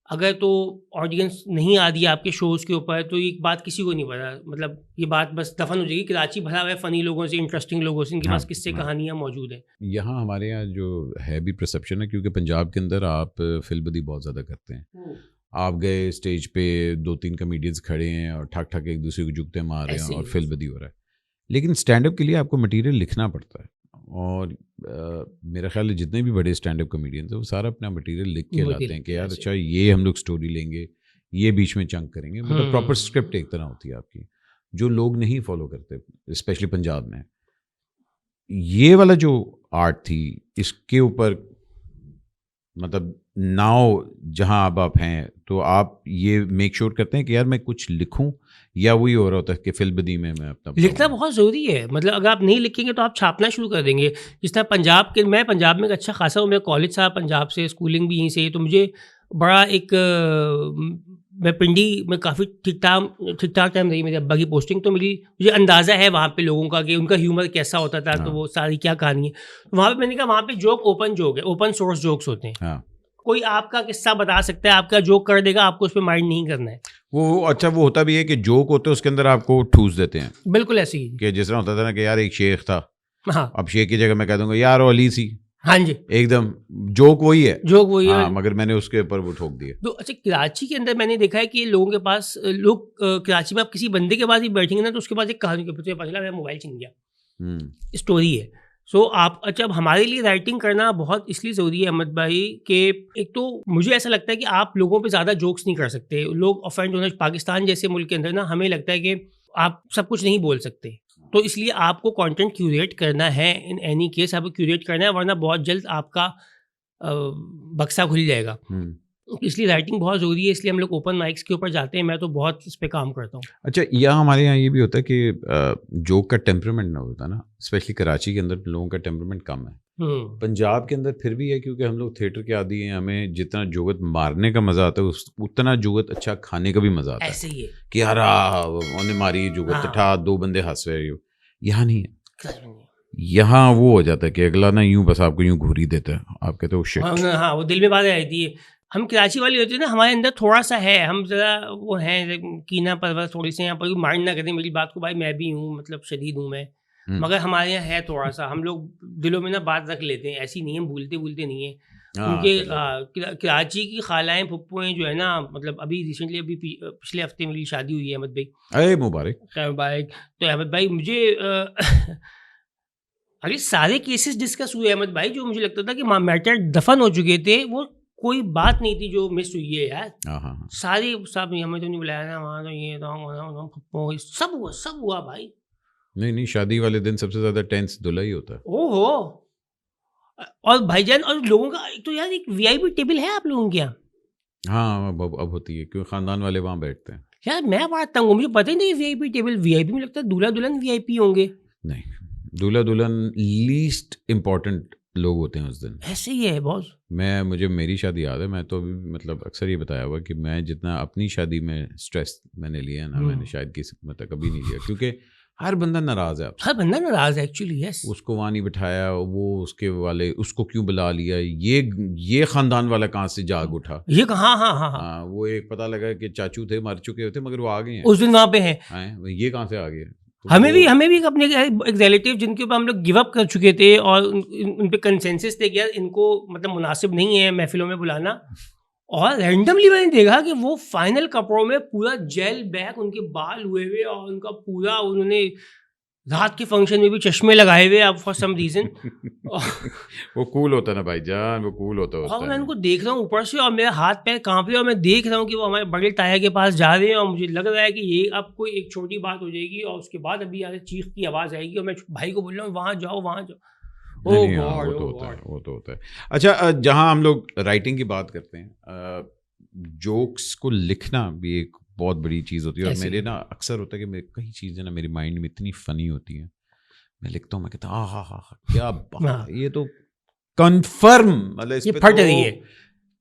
अगर तो ऑडियंस नहीं आ रही है आपके शोज़ के ऊपर तो एक बात किसी को नहीं पता, मतलब ये बात बस दफन हो जाएगी। कराची भरा हुआ है फ़नी लोगों से, इंटरेस्टिंग लोगों से, इनके पास किस्से कहानियाँ मौजूद हैं। यहाँ हमारे यहाँ जो है भी परसेप्शन है, क्योंकि पंजाब के अंदर आप फिल्मबदी बहुत ज़्यादा करते हैं। आप गए स्टेज पे 2-3 कॉमेडियंस खड़े हैं और ठक ठक एक दूसरे को जुगते मार रहे हैं और फिल्मबदी हो रहा है, लेकिन स्टैंड अप के लिए आपको मटेरियल लिखना पड़ता है। और मेरा ख्याल है जितने भी बड़े स्टैंड अप कॉमेडियंस हैं वो सारा अपना मटेरियल लिख के लाते हैं कि यार अच्छा ये हम लोग स्टोरी लेंगे, ये बीच में चंक करेंगे, मतलब प्रॉपर स्क्रिप्ट एक तरह होती है आपकी, जो लोग नहीं फॉलो करते स्पेशली पंजाब में। ये वाला जो आर्ट थी इसके ऊपर मतलब नाउ जहाँ अब आप हैं तो आप ये मेक श्योर करते हैं कि यार मैं कुछ लिखूं, या वही हो रहा होता है कि फिल्मबदी में मैं अपना लिखना बहुत ज़रूरी है। मतलब अगर आप नहीं लिखेंगे तो आप छापना शुरू कर देंगे। जिस तरह मैं पंजाब में अच्छा खासा हूँ, मेरा कॉलेज था पंजाब से, स्कूलिंग भी यहीं से, तो मुझे बड़ा एक मैं पिंडी में काफ़ी ठीक ठाक टाइम रही मेरे अब्बा की पोस्टिंग, तो मुझे अंदाज़ा है वहाँ पे लोगों का कि उनका ह्यूमर कैसा होता था। तो वो सारी क्या कहानी है वहाँ पे, मैंने कहा वहाँ पे जोक ओपन जोक है, ओपन सोर्स जोक्स होते हैं। कोई आपका किस्सा बता सकता है, आपका जोक कर देगा, आपको उस पर माइंड नहीं करना है। वो अच्छा वो होता भी है कि जोक होते हैं उसके अंदर आपको ठूस देते हैं, बिल्कुल ऐसे ही कि जिस तरह होता था ना कि यार एक शेख था, हाँ अब शेख की जगह मैं कह दूंगा यार अली सी, हाँ जी एकदम जोक वही है हाँ, मगर मैंने उसके ऊपर वो ठोक दिया। तो अच्छा कराची के अंदर मैंने देखा है कि लोगों के पास कराची में आप किसी बंदे के पास ही बैठेंगे ना तो उसके पास एक कहानी के पता चला मेरा मोबाइल छिन गया, स्टोरी है। सो आप अच्छा, अब हमारे लिए राइटिंग करना बहुत इसलिए ज़रूरी है अहमद भाई कि एक तो मुझे ऐसा लगता है कि आप लोगों पे ज़्यादा जोक्स नहीं कर सकते, लोग ऑफेंड होना, पाकिस्तान जैसे मुल्क के अंदर ना हमें लगता है कि आप सब कुछ नहीं बोल सकते, तो इसलिए आपको कंटेंट क्यूरेट करना है, इन एनी केस आपको क्यूरेट करना है, वरना बहुत जल्द आपका बक्सा खुल जाएगा। इसलिए राइटिंग बहुत ज़रूरी है, इसलिए हम लोग ओपन माइक्स के ऊपर जाते हैं, मैं तो बहुत इस पे काम करता हूँ। अच्छा, यहाँ हमारे यहाँ ये भी होता है कि जोक का टेम्परामेंट ना होता ना, स्पेशली कराची के अंदर लोगों का टेम्परामेंट कम है। पंजाब के अंदर फिर भी है, क्योंकि हम लोग थिएटर के आदी हैं, हमें जितना जोगत मारने का मजा आता है उतना जोगत अच्छा खाने का भी मजा आता है। ऐसे ही है कि यार उन्हें मारी जोगत ठा, 2 बंदे हंस रहे हो। यहाँ नहीं है, यहाँ वो हो जाता है कि अगला ना यूं बस आपको यूं घूरी देता है, आप कहते हो शिट। हाँ, वो दिल में बात आ जाती है। हम कराची वाले होते हैं ना, हमारे अंदर थोड़ा सा है, हम ज़रा वो हैं कीना परवर थोड़ी से, यहाँ पर माइंड ना करें मेरी बात को, भाई मैं भी हूँ, मतलब शदीद हूँ मैं, मगर हमारे यहाँ है थोड़ा सा, हम लोग दिलों में ना बात रख लेते हैं, ऐसी नहीं है, भूलते नहीं है। उनके कराची की खालाएँ फुप्पुएँ जो है ना, मतलब अभी रिसेंटली अभी पिछले हफ्ते मेरी शादी हुई है अहमद भाई, अरे मुबारक। खैर मुबारक। तो अहमद भाई मुझे अरे सारे केसेस डिस्कस हुए अहमद भाई, जो मुझे लगता था कि मैटर दफन हो चुके थे, वो कोई बात नहीं थी जो मिस हुई है यार। सारी सब हमें तो नहीं बुलाया ना, वहाँ तो ये तो सब हुआ भाई। नहीं शादी वाले दिन सबसे ज्यादा टेंस दूल्हा ही होता है। ओहो, और भाईजान, और लोगों का तो यार एक वीआईपी टेबल है आप लोगों के यहाँ? हाँ अब होती है, क्योंकि खानदान वाले वहाँ बैठते हैं। यार मैं बात तंग हूँ, मुझे पता ही नहीं वीआईपी टेबल, वीआईपी में लगता है दूल्हा दुल्हन वीआईपी होंगे। नहीं, दूल्हा दुल्हन लीस्ट इम्पोर्टेंट लोग होते हैं उस दिन। ऐसे ही है बॉस। मुझे मेरी शादी याद है, मैं तो अभी मतलब अक्सर ये बताया हुआ कि मैं जितना अपनी शादी में स्ट्रेस मैंने लिया ना, मैंने शायद किसी मतलब कभी नहीं लिया, क्योंकि हर बंदा नाराज है आपसे। हर बंदा नाराज है एक्चुअली, यस। उसको वहाँ नहीं बिठाया, वो उसके वाले उसको क्यों बुला लिया, ये खानदान वाला कहाँ से जाग उठा, ये हाँ, वो एक पता लगा कि चाचू थे, मर चुके थे, मगर वो आ गए हैं उस दिन वहाँ पे हैं, ये कहाँ से आ गए। तो हमें भी अपने एक रिलेटिव जिनके ऊपर हम लोग गिव अप कर चुके थे, और उन पे कंसेंसस थे कि यार इनको मतलब मुनासिब नहीं है महफिलों में बुलाना, और रैंडमली मैंने देखा कि वो फाइनल कपड़ों में पूरा जेल बैक, उनके बाल हुए हुए, और उनका पूरा, उन्होंने रात के फंक्शन में भी चश्मे लगाए हुए अब फॉर सम रीजन। वो कूल होता है ना भाईजान, वो कूल होता है। मैं उनको देख रहा हूँ ऊपर से, और मेरा हाथ पैर कांप रहे, और मैं देख रहा हूँ कि वो हमारे बड़े ताया के पास जा रहे हैं, और मुझे लग रहा है कि ये अब कोई एक छोटी बात हो जाएगी, और उसके बाद अभी यहाँ चीख की आवाज़ आएगी, और मैं भाई को बोल रहा हूँ वहाँ जाओ। वो तो होता है। अच्छा, जहाँ हम लोग राइटिंग की बात करते हैं, जोक्स को लिखना भी एक बहुत बड़ी चीज़ होती है, और मेरे ना अक्सर होता है कि कई चीज़ें ना मेरी माइंड में इतनी फनी होती हैं, मैं लिखता हूँ, मैं कहता हूँ हाँ क्या बात, ये तो कन्फर्म, मतलब इस पे फट रही है,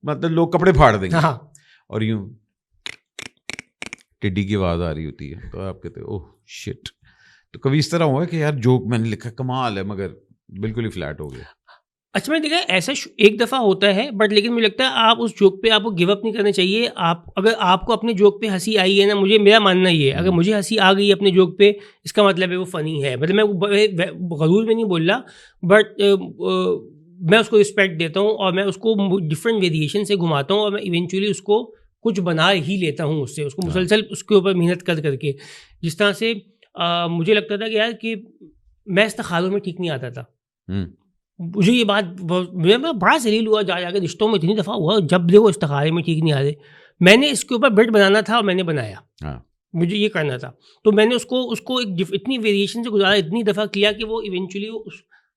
मतलब लोग कपड़े फाड़ देंगे। हाँ। और यूं टिड्डी की आवाज़ आ रही होती है, तो आप कहते हो ओह शिट। तो कभी इस तरह हुआ कि यार जोक मैंने लिखा कमाल है, मगर बिल्कुल ही फ्लैट हो गया? अच्छा, मैंने देखा ऐसा एक दफ़ा होता है, बट लेकिन मुझे लगता है आप उस जोक पे आपको गिव अप नहीं करना चाहिए। आप अगर आपको अपने जोक पे हंसी आई है ना, मेरा मानना ये है, अगर मुझे हंसी आ गई है अपने जोक पे, इसका मतलब है वो फ़नी है। मतलब मैं गरूर में नहीं बोल रहा, बट मैं उसको रिस्पेक्ट देता हूँ, और मैं उसको डिफरेंट वेरिएशन से घुमाता हूँ, और मैं इवेंचुअली उसको कुछ बना ही लेता हूँ उससे, उसको मुसलसल उसके ऊपर मेहनत करके। जिस तरह से मुझे लगता था कि यार कि मैं इस्तिखारों में ठीक नहीं आता था, मुझे ये बात मैं बड़ा जलील हुआ, जाके रिश्तों में इतनी दफ़ा हुआ, जब देखो इस्तिखारे में ठीक नहीं आ रहे, मैंने इसके ऊपर बेट बनाना था, और मैंने बनाया। मुझे ये करना था, तो मैंने उसको एक इतनी वेरिएशन से गुजारा, इतनी दफ़ा किया कि वो इवेंचुअली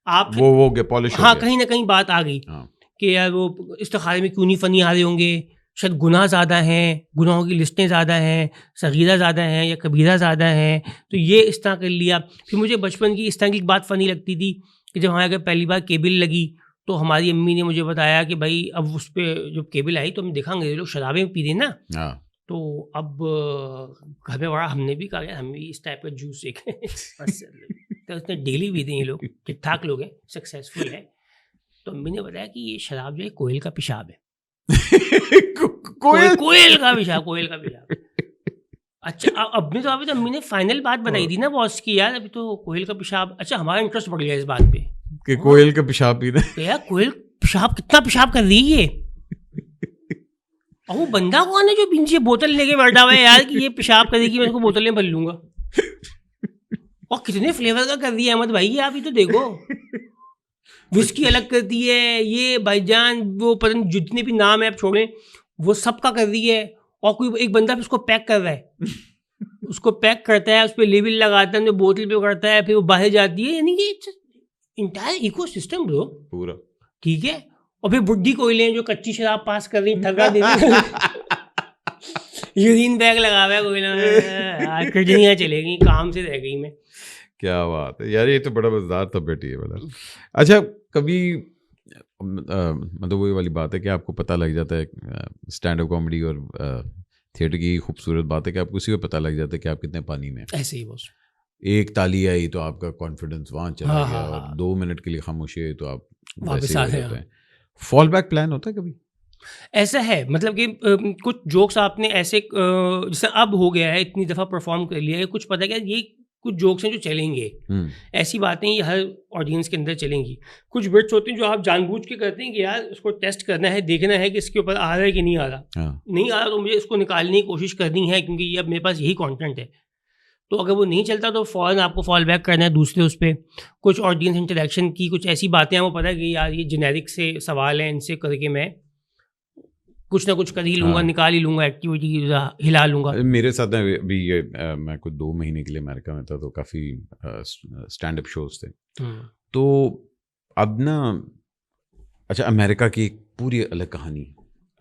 आप वो पॉलिश, हाँ, कहीं ना कहीं बात आ गई कि यार वो इस्तिखारे में क्यों नहीं फ़नी आ रहे होंगे, शायद गुनाह ज़्यादा हैं, गुनाहों की लिस्टें ज़्यादा हैं, सगीरा ज़्यादा हैं या कबीरा ज़्यादा हैं, तो ये इस तरह कर लिया। फिर मुझे बचपन की इस तरह की बात फ़नी लगती थी कि जब हमारे घर पहली बार केबल लगी, तो हमारी अम्मी ने मुझे बताया कि भाई अब उस पर जब केबल आई तो हम देखा अंग्रेज़ लोग शराबें पी रहे ना, तो अब घर में बड़ा हमने भी कहा हम भी इस टाइप का जूस एक तो उसने डेली पीते हैं ये लोग, ठीक ठाक लोग हैं, सक्सेसफुल है। तो अम्मी ने बताया कि ये शराब जो है कोयल का पेशाब है। कोयल का पेशाब। अच्छा, अब भी तो अभी तो अम्मी ने फाइनल बात बताई थी ना बॉस की, यार अभी तो कोयल का पेशाब। अच्छा, हमारा इंटरेस्ट बढ़ गया इस बात पे कि कोयल का पेशाब पीना, यार कोयल पेशाब कितना पेशाब कर रही है, और वो बंदा कौन है जो पीछे बोतल लेके बैठा हुआ है यार कि ये पेशाब करेगी, मैं इसको बोतल में भर लूंगा, और कितने फ्लेवर का कर दिया अहमद भाई, आप ही तो देखो। विस्की अलग कर दी है, ये भाईजान वो पता नहीं जितने भी नाम है आप छोड़ें वो सबका कर दी है, और कोई एक बंदा फिर उसको पैक कर रहा है उसको पैक करता है, उस पर लेबल लगाता है, जो बोतल पे करता है, फिर वो बाहर जाती है, यानी कि इंटायर इकोसिस्टम ब्रो पूरा। ठीक है। और फिर बुड्ढी कोयले जो कच्ची शराब पास कर रही ठगा दे रही यूरिन बैग लगा हुआ है कोयला, किडनियाँ चलेगी, काम से रह गई मैं। क्या बात है यार, ये तो बड़ा मजेदार था बेटी, ये बड़ा। अच्छा, कभी मतलब वही वाली बात है कि आपको पता लग जाता है स्टैंड अप कॉमेडी और थिएटर की खूबसूरत बात है कि आपको उसी को पता लग जाता है कि आप कितने पानी में हैं। ऐसे ही बस एक ताली आई तो आपका कॉन्फिडेंस वहाँ चला हाँ, गया, हाँ, और हाँ। 2 मिनट के लिए खामोशी आई तो आप वापस वैसे ही आ हो गए, जाते हाँ। हैं। फॉल बैक प्लान होता है कभी? ऐसा है मतलब कि कुछ जोक्स आपने ऐसे जैसे अब हो गया है, इतनी दफ़ा परफॉर्म कर लिया है, कुछ पता है क्या ये कुछ जोक्स हैं जो चलेंगे, ऐसी बातें ये हर ऑडियंस के अंदर चलेंगी। कुछ बिट्स होते हैं जो आप जानबूझ के करते हैं कि यार उसको टेस्ट करना है, देखना है कि इसके ऊपर आ रहा है कि नहीं आ रहा। हाँ। नहीं आ रहा तो मुझे इसको निकालने की कोशिश करनी है, क्योंकि ये अब मेरे पास यही कंटेंट है। तो अगर वो नहीं चलता तो फ़ौरन आपको फॉल बैक करना है दूसरे उस पे। कुछ ऑडियंस इंटरेक्शन की कुछ ऐसी बातें हैं, वो पता है कि यार ये जेनेरिक से सवाल हैं, इनसे करके मैं कुछ ना कुछ कर ही लूँगा, हाँ। निकाल ही लूँगा, एक्टिविटी हिला लूँगा। मेरे साथ ना अभी ये मैं कुछ 2 महीने के लिए अमेरिका में था, तो काफ़ी स्टैंड अप शोज थे। तो अब ना, अच्छा, अमेरिका की एक पूरी अलग कहानी,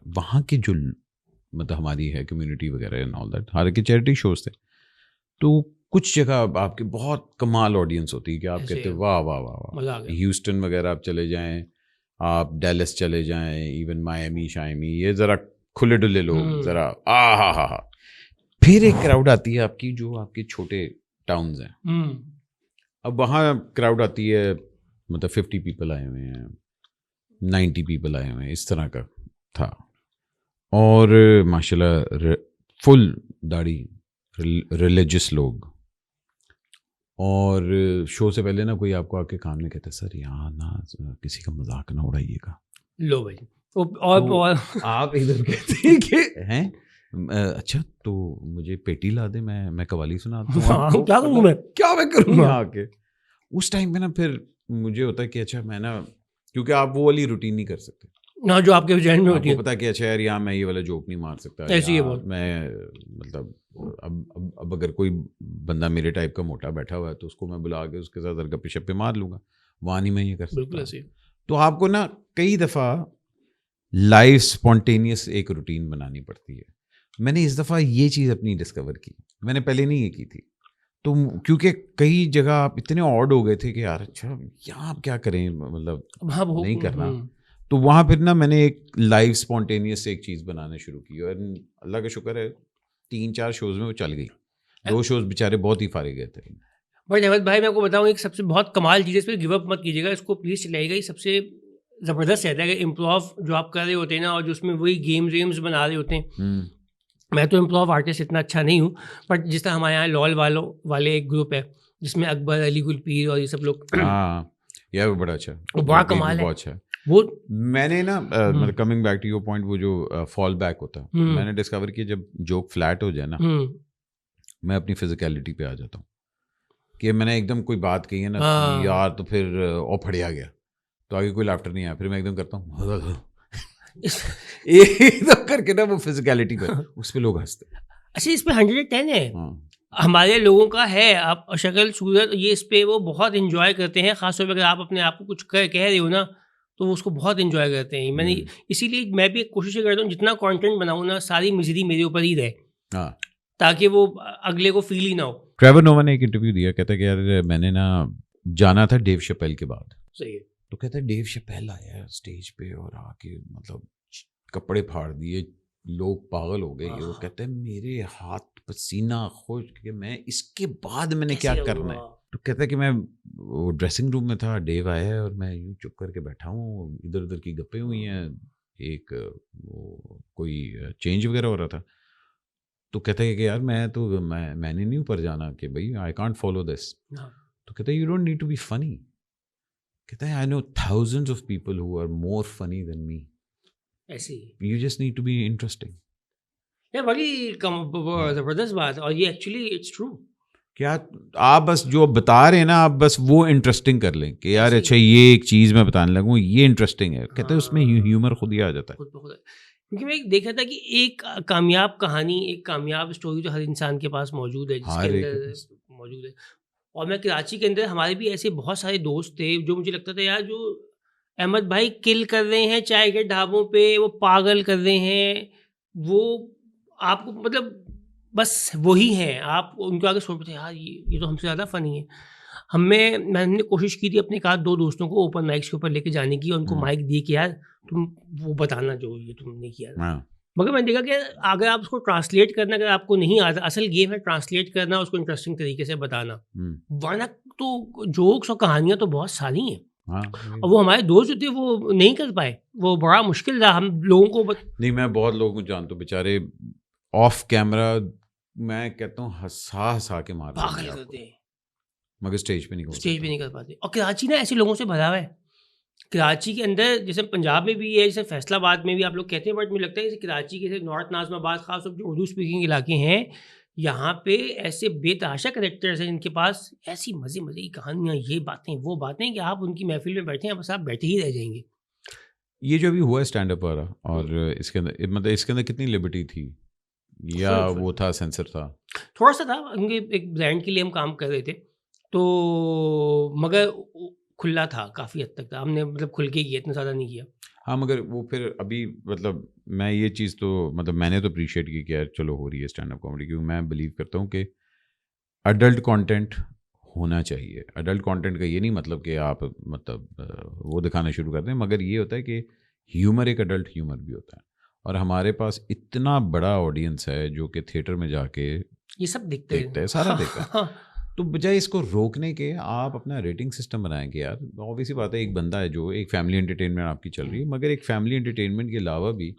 वहाँ की जो मतलब हमारी है कम्युनिटी वगैरह एंड ऑल दैट, हालांकि चैरिटी शोज थे, तो कुछ जगह आपके बहुत कमाल ऑडियंस होती है कि आप ऐसे कहते हैं वाह वाह वाह मज़ा आ वाह। गया। ह्यूस्टन वगैरह आप चले जाएं, आप डेलस चले जाएं, इवन मायामी शायमी, ये ज़रा खुले डुले लोग, ज़रा हा। फिर एक क्राउड आती है आपकी जो आपके छोटे टाउन्स हैं। अब वहाँ क्राउड आती है, मतलब 50 पीपल आए हुए हैं, 90 पीपल आए हुए हैं, इस तरह का था। और माशाल्लाह फुल दाढ़ी, रिलीजियस लोग। और शो से पहले ना कोई आपको आके कान में कहता है, सर यहाँ ना किसी का मजाक ना उड़ाइएगा। लो भाई तो और आप एकदम कहते हैं कि हैं अच्छा तो मुझे पेटी ला दे, मैं कवाली सुना दूँ हाँ, आपको। क्या करूँ मैं? क्या मैं करूँ हाँ। यहाँ आके? उस टाइम पे ना फिर मुझे होता है कि अच्छा मैं ना, क्योंकि आप वो वाली रूटीन नहीं कर सकते, ना जो आपके जहन में होती आपको है, पता है कि अच्छा यार यहाँ मैं ये वाला जोक नहीं मार सकता, ऐसी है यहाँ बहुत। मैं मतलब अब अगर कोई बंदा मेरे टाइप का मोटा बैठा हुआ है तो उसको मैं बुला के उसके साथ गप्पे शप्पे मार लूंगा, वहाँ नहीं मैं ये कर बिल्कुल सकता। ऐसे। तो आपको ना कई दफ़ा लाइव स्पॉन्टेनियस एक रूटीन बनानी पड़ती है। मैंने इस दफ़ा ये चीज़ अपनी डिस्कवर की, मैंने पहले नहीं ये की थी। तो क्योंकि कई जगह आप इतने ऑड हो गए थे कि यार अच्छा यहाँ आप क्या करें, मतलब हाँ वो नहीं करना। तो वहाँ फिर ना मैंने एक लाइव स्पॉन्टेनियस एक चीज़ बनाना शुरू की, और अल्लाह का शुक्र है 3-4 शोज़ में वो चल गई। 2 शोज़ बेचारे बहुत ही फारे गए थे। बट अहमद भाई मैं आपको बताऊँ एक सबसे बहुत कमाल चीज़ है, इस पर गिव अप मत कीजिएगा, इसको प्लीज़ चलाइएगा। ये सबसे ज़बरदस्त रहता है कि इम्प्रोव जो आप कर रहे होते हैं ना, और जो उसमें वही गेम्स वेम्स बना रहे होते हैं। मैं तो इम्प्रोव आर्टिस्ट इतना अच्छा नहीं हूँ, बट जिस तरह हमारे यहाँ लॉल वाले एक ग्रुप है जिसमें अकबर, अली गुलपीर और ये सब लोग हाँ यार वो बड़ा अच्छा, वो बड़ा कमाल है बहुत अच्छा है। वो। मैंने ना मतलब coming back to your point, वो जो फॉल बैक होता है, मैंने डिस्कवर किया जब जोक फ्लैट हो जाए ना, मैं अपनी फिजिकलिटी पे आ जाता हूँ कि मैंने एकदम कोई बात कही है ना यार, तो फिर ओ फड़िया गया, तो आगे कोई लाफ्टर नहीं आया, फिर मैं एकदम करता हूँ एकदम करके ना वो फिजिकलिटी पे, उस पे लोग हंसते। अच्छा इस पे 110 है हमारे लोगों का है, आप शक्ल सूरत ये इस पे वो बहुत इंजॉय करते हैं, खासतौर पर अगर आप अपने आप को कुछ कह रहे हो ना तो वो उसको बहुत इंजॉय करते हैं। मैंने इसीलिए मैं भी कोशिश करता हूँ जितना कंटेंट बनाऊँ ना सारी मिजरी मेरे ऊपर ही रहे, ताकि वो अगले को फील ही ना हो। ट्रेवर नोवा ने एक इंटरव्यू दिया, कहता है कि यार मैंने ना जाना था डेव शपेल के बाद। सही है। तो कहता है डेव शपेल आया स्टेज पे और आके मतलब कपड़े फाड़ दिए, लोग पागल हो गए। वो कहते हैं मेरे हाथ पसीना खुश कि मैं इसके बाद मैंने क्या करना है। तो कहता है कि मैं वो ड्रेसिंग रूम में था, डेव आया है और मैं यूँ चुप करके बैठा हूँ, इधर उधर की गप्पे हुई हैं, एक कोई चेंज वगैरह हो रहा था। तो कहता है कि यार मैंने नहीं ऊपर जाना कि भाई आई कांट फॉलो दिस। तो कहता है you don't need to be funny. कहता है I know thousands of people who are more funny than me, ऐसे you just need to be interesting. ये बड़ी जबरदस्त बात है, और ये एक्चुअली इट्स ट्रू क्या आप बस जो बता रहे हैं ना, आप बस वो इंटरेस्टिंग कर लें कि यार अच्छा ये एक चीज़ मैं बताने लगूँ, ये इंटरेस्टिंग है, कहते हैं उसमें ह्यूमर खुद ही आ जाता है। खुद ब खुद। क्योंकि मैं एक देखा था कि एक कामयाब कहानी, एक कामयाब स्टोरी तो हर इंसान के पास मौजूद है, जिसके हर एक के अंदर पास। मौजूद है। और मैं कराची के अंदर हमारे भी ऐसे बहुत सारे दोस्त थे, जो मुझे लगता था यार जो अहमद भाई किल कर रहे हैं चाय के ढाबों पे, वो पागल कर रहे हैं, वो आपको मतलब बस वही हैं। आप उनको आगे सोचते यार ये तो हमसे ज़्यादा फ़नी है। मैंने कोशिश की थी अपने एक आध 2 दोस्तों को ओपन माइक्स के ऊपर लेके जाने की और उनको हुँ, माइक दिए कि यार तुम वो बताना जो ये तुमने किया था। हाँ, मगर मैंने देखा कि अगर आप उसको ट्रांसलेट करना अगर आपको नहीं आता, असल गेम है ट्रांसलेट करना, उसको इंटरेस्टिंग तरीके से बताना। हुँ, वरना तो जोक्स और कहानियाँ तो बहुत सारी हैं। हाँ, और वो हमारे दोस्त जो थे वो नहीं कर पाए। वो बड़ा मुश्किल रहा हम लोगों को नहीं मैं बहुत लोगों को जानता हूँ बेचारे ऑफ कैमरा, मैं कहता हूँ हँसा-हँसा के मार देंगे पागल आपको, करते हैं। मगर स्टेज पे नहीं बोल स्टेज पे सकते। नहीं कर पाते। और कराची ना ऐसे लोगों से भरा हुआ है। कराची के अंदर जैसे पंजाब में भी है, जैसे फैसलाबाद में भी आप लोग कहते हैं, बट मुझे लगता है जैसे कराची के जैसे नॉर्थ नाज़िमाबाद खास तौर पे जो उर्दू स्पीकिंग इलाके हैं, यहाँ पे ऐसे बेतहाशा कैरेक्टर्स हैं जिनके पास ऐसी मज़े-मज़े की कहानियाँ, ये बातें, वो बातें कि आप उनकी महफ़िल में बैठे हैं, बस आप बैठे ही रह जाएँगे। ये जो अभी हुआ है स्टैंड अप वाला, हुँ, और इसके अंदर मतलब इसके अंदर कितनी लिबर्टी थी या फुल फुल। वो था सेंसर था? थोड़ा-सा था, उनके एक ब्रांड के लिए हम काम कर रहे थे, तो मगर खुला था, काफ़ी हद तक था। हमने मतलब खुल के ही किया, इतना ज़्यादा नहीं किया। हाँ, मगर वो फिर अभी मतलब मैं ये चीज़ तो मतलब मैंने तो अप्रिशिएट की कि यार चलो हो रही है स्टैंड अप कॉमेडी, क्योंकि मैं बिलीव करता हूँ कि अडल्ट कंटेंट होना चाहिए। अडल्ट कंटेंट का ये नहीं मतलब कि आप मतलब वो दिखाना शुरू कर दें, मगर ये होता है कि ह्यूमर एक अडल्ट ह्यूमर भी होता है, और हमारे पास इतना बड़ा ऑडियंस है जो कि थिएटर में जाके ये सब दिखते देखता हैं। है, सारा हाँ, देखता है। हाँ। तो बजाय इसको रोकने के आप अपना रेटिंग सिस्टम बनाएं कि यार ऑब्वियस सी बात है, एक बंदा है जो एक फैमिली एंटरटेनमेंट आपकी चल रही है, मगर एक फैमिली एंटरटेनमेंट के अलावा भी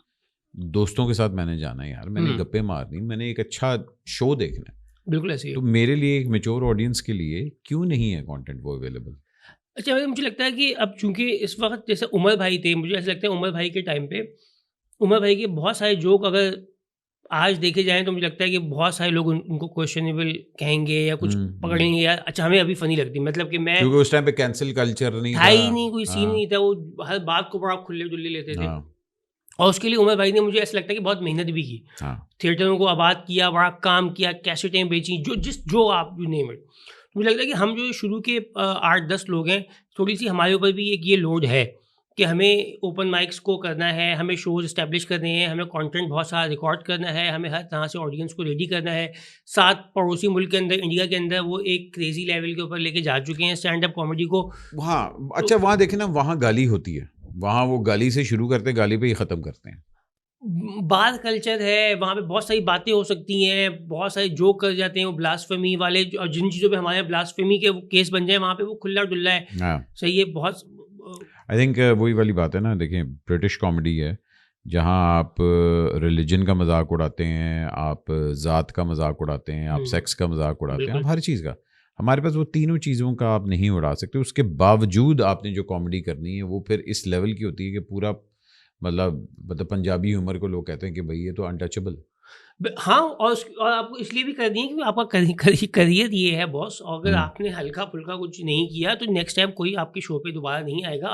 दोस्तों के साथ मैंने जाना है यार, मैंने हुँ, गप्पे मारनी, मैंने एक अच्छा शो देखना है। बिल्कुल ऐसे ही तो है। मेरे लिए एक मेच्योर ऑडियंस के लिए क्यों नहीं है कंटेंट वो अवेलेबल? अच्छा, मतलब मुझे लगता है कि अब चूँकि इस वक़्त जैसे उमर भाई थे, मुझे ऐसा लगता है उमर भाई के टाइम पे, उमर भाई के बहुत सारे जोक अगर आज देखे जाएँ तो मुझे लगता है कि बहुत सारे लोग उनको क्वेश्चनेबल कहेंगे या कुछ पकड़ लेंगे या अच्छा हमें अभी फ़नी लगती है। मतलब कि मैं क्योंकि उस टाइम पे कैंसल कल्चर नहीं था था। ही नहीं, कोई सीन हाँ, नहीं था, वो हर बात को बड़ा खुले-डुल्ले लेते थे। हाँ, और उसके लिए उमर भाई ने मुझे ऐसा लगता है कि बहुत मेहनत भी की। हाँ। थिएटरों को आबाद किया, बड़ा काम किया, कैसेटें बेचीं, जो आप यू नेम इट। मुझे लगता है कि हम जो शुरू के 8-10 लोग हैं, थोड़ी-सी हमारे ऊपर भी एक ये लोड है कि हमें ओपन माइक्स को करना है, हमें शोज़ एस्टेब्लिश करने हैं, हमें कंटेंट बहुत सारा रिकॉर्ड करना है, हमें हर तरह से ऑडियंस को रेडी करना है। साथ पड़ोसी मुल्क के अंदर, इंडिया के अंदर वो एक क्रेज़ी लेवल के ऊपर लेके जा चुके हैं स्टैंड अप कॉमेडी को। हाँ, तो अच्छा वहाँ देखें ना, वहाँ गाली होती है। वहाँ वो गाली से शुरू करते हैं, गाली पे ही ख़त्म करते हैं। बार कल्चर है, वहाँ पे बहुत सारी बातें हो सकती हैं, बहुत सारे जोक कर जाते हैं, वो ब्लास्फेमी वाले और जिन चीज़ों पे हमारे यहाँ ब्लास्फेमी के वो केस बन जाए, वहाँ पे वो खुल्ला-डुल्ला है। हाँ, सही है, बहुत आई थिंक वही वाली बात है ना, देखिए ब्रिटिश कॉमेडी है, जहाँ आप रिलिजन का मज़ाक उड़ाते हैं, आप ज़ात का मज़ाक उड़ाते हैं, आप हुँ, सेक्स का मज़ाक उड़ाते हैं, आप बिल्कुल। हर चीज़ का। हमारे पास वो तीनों चीज़ों का आप नहीं उड़ा सकते, उसके बावजूद आपने जो कॉमेडी करनी है, वो फिर इस लेवल की होती है कि पूरा मतलब पंजाबी ह्यूमर को लोग कहते हैं कि भई ये तो अनटचेबल है। हाँ, और आपको इसलिए भी करनी है क्योंकि आपका करियर ये है बॉस, और अगर हुँ, आपने हल्का-फुल्का कुछ नहीं किया, तो नेक्स्ट टाइम कोई आपके शो पे दोबारा नहीं आएगा।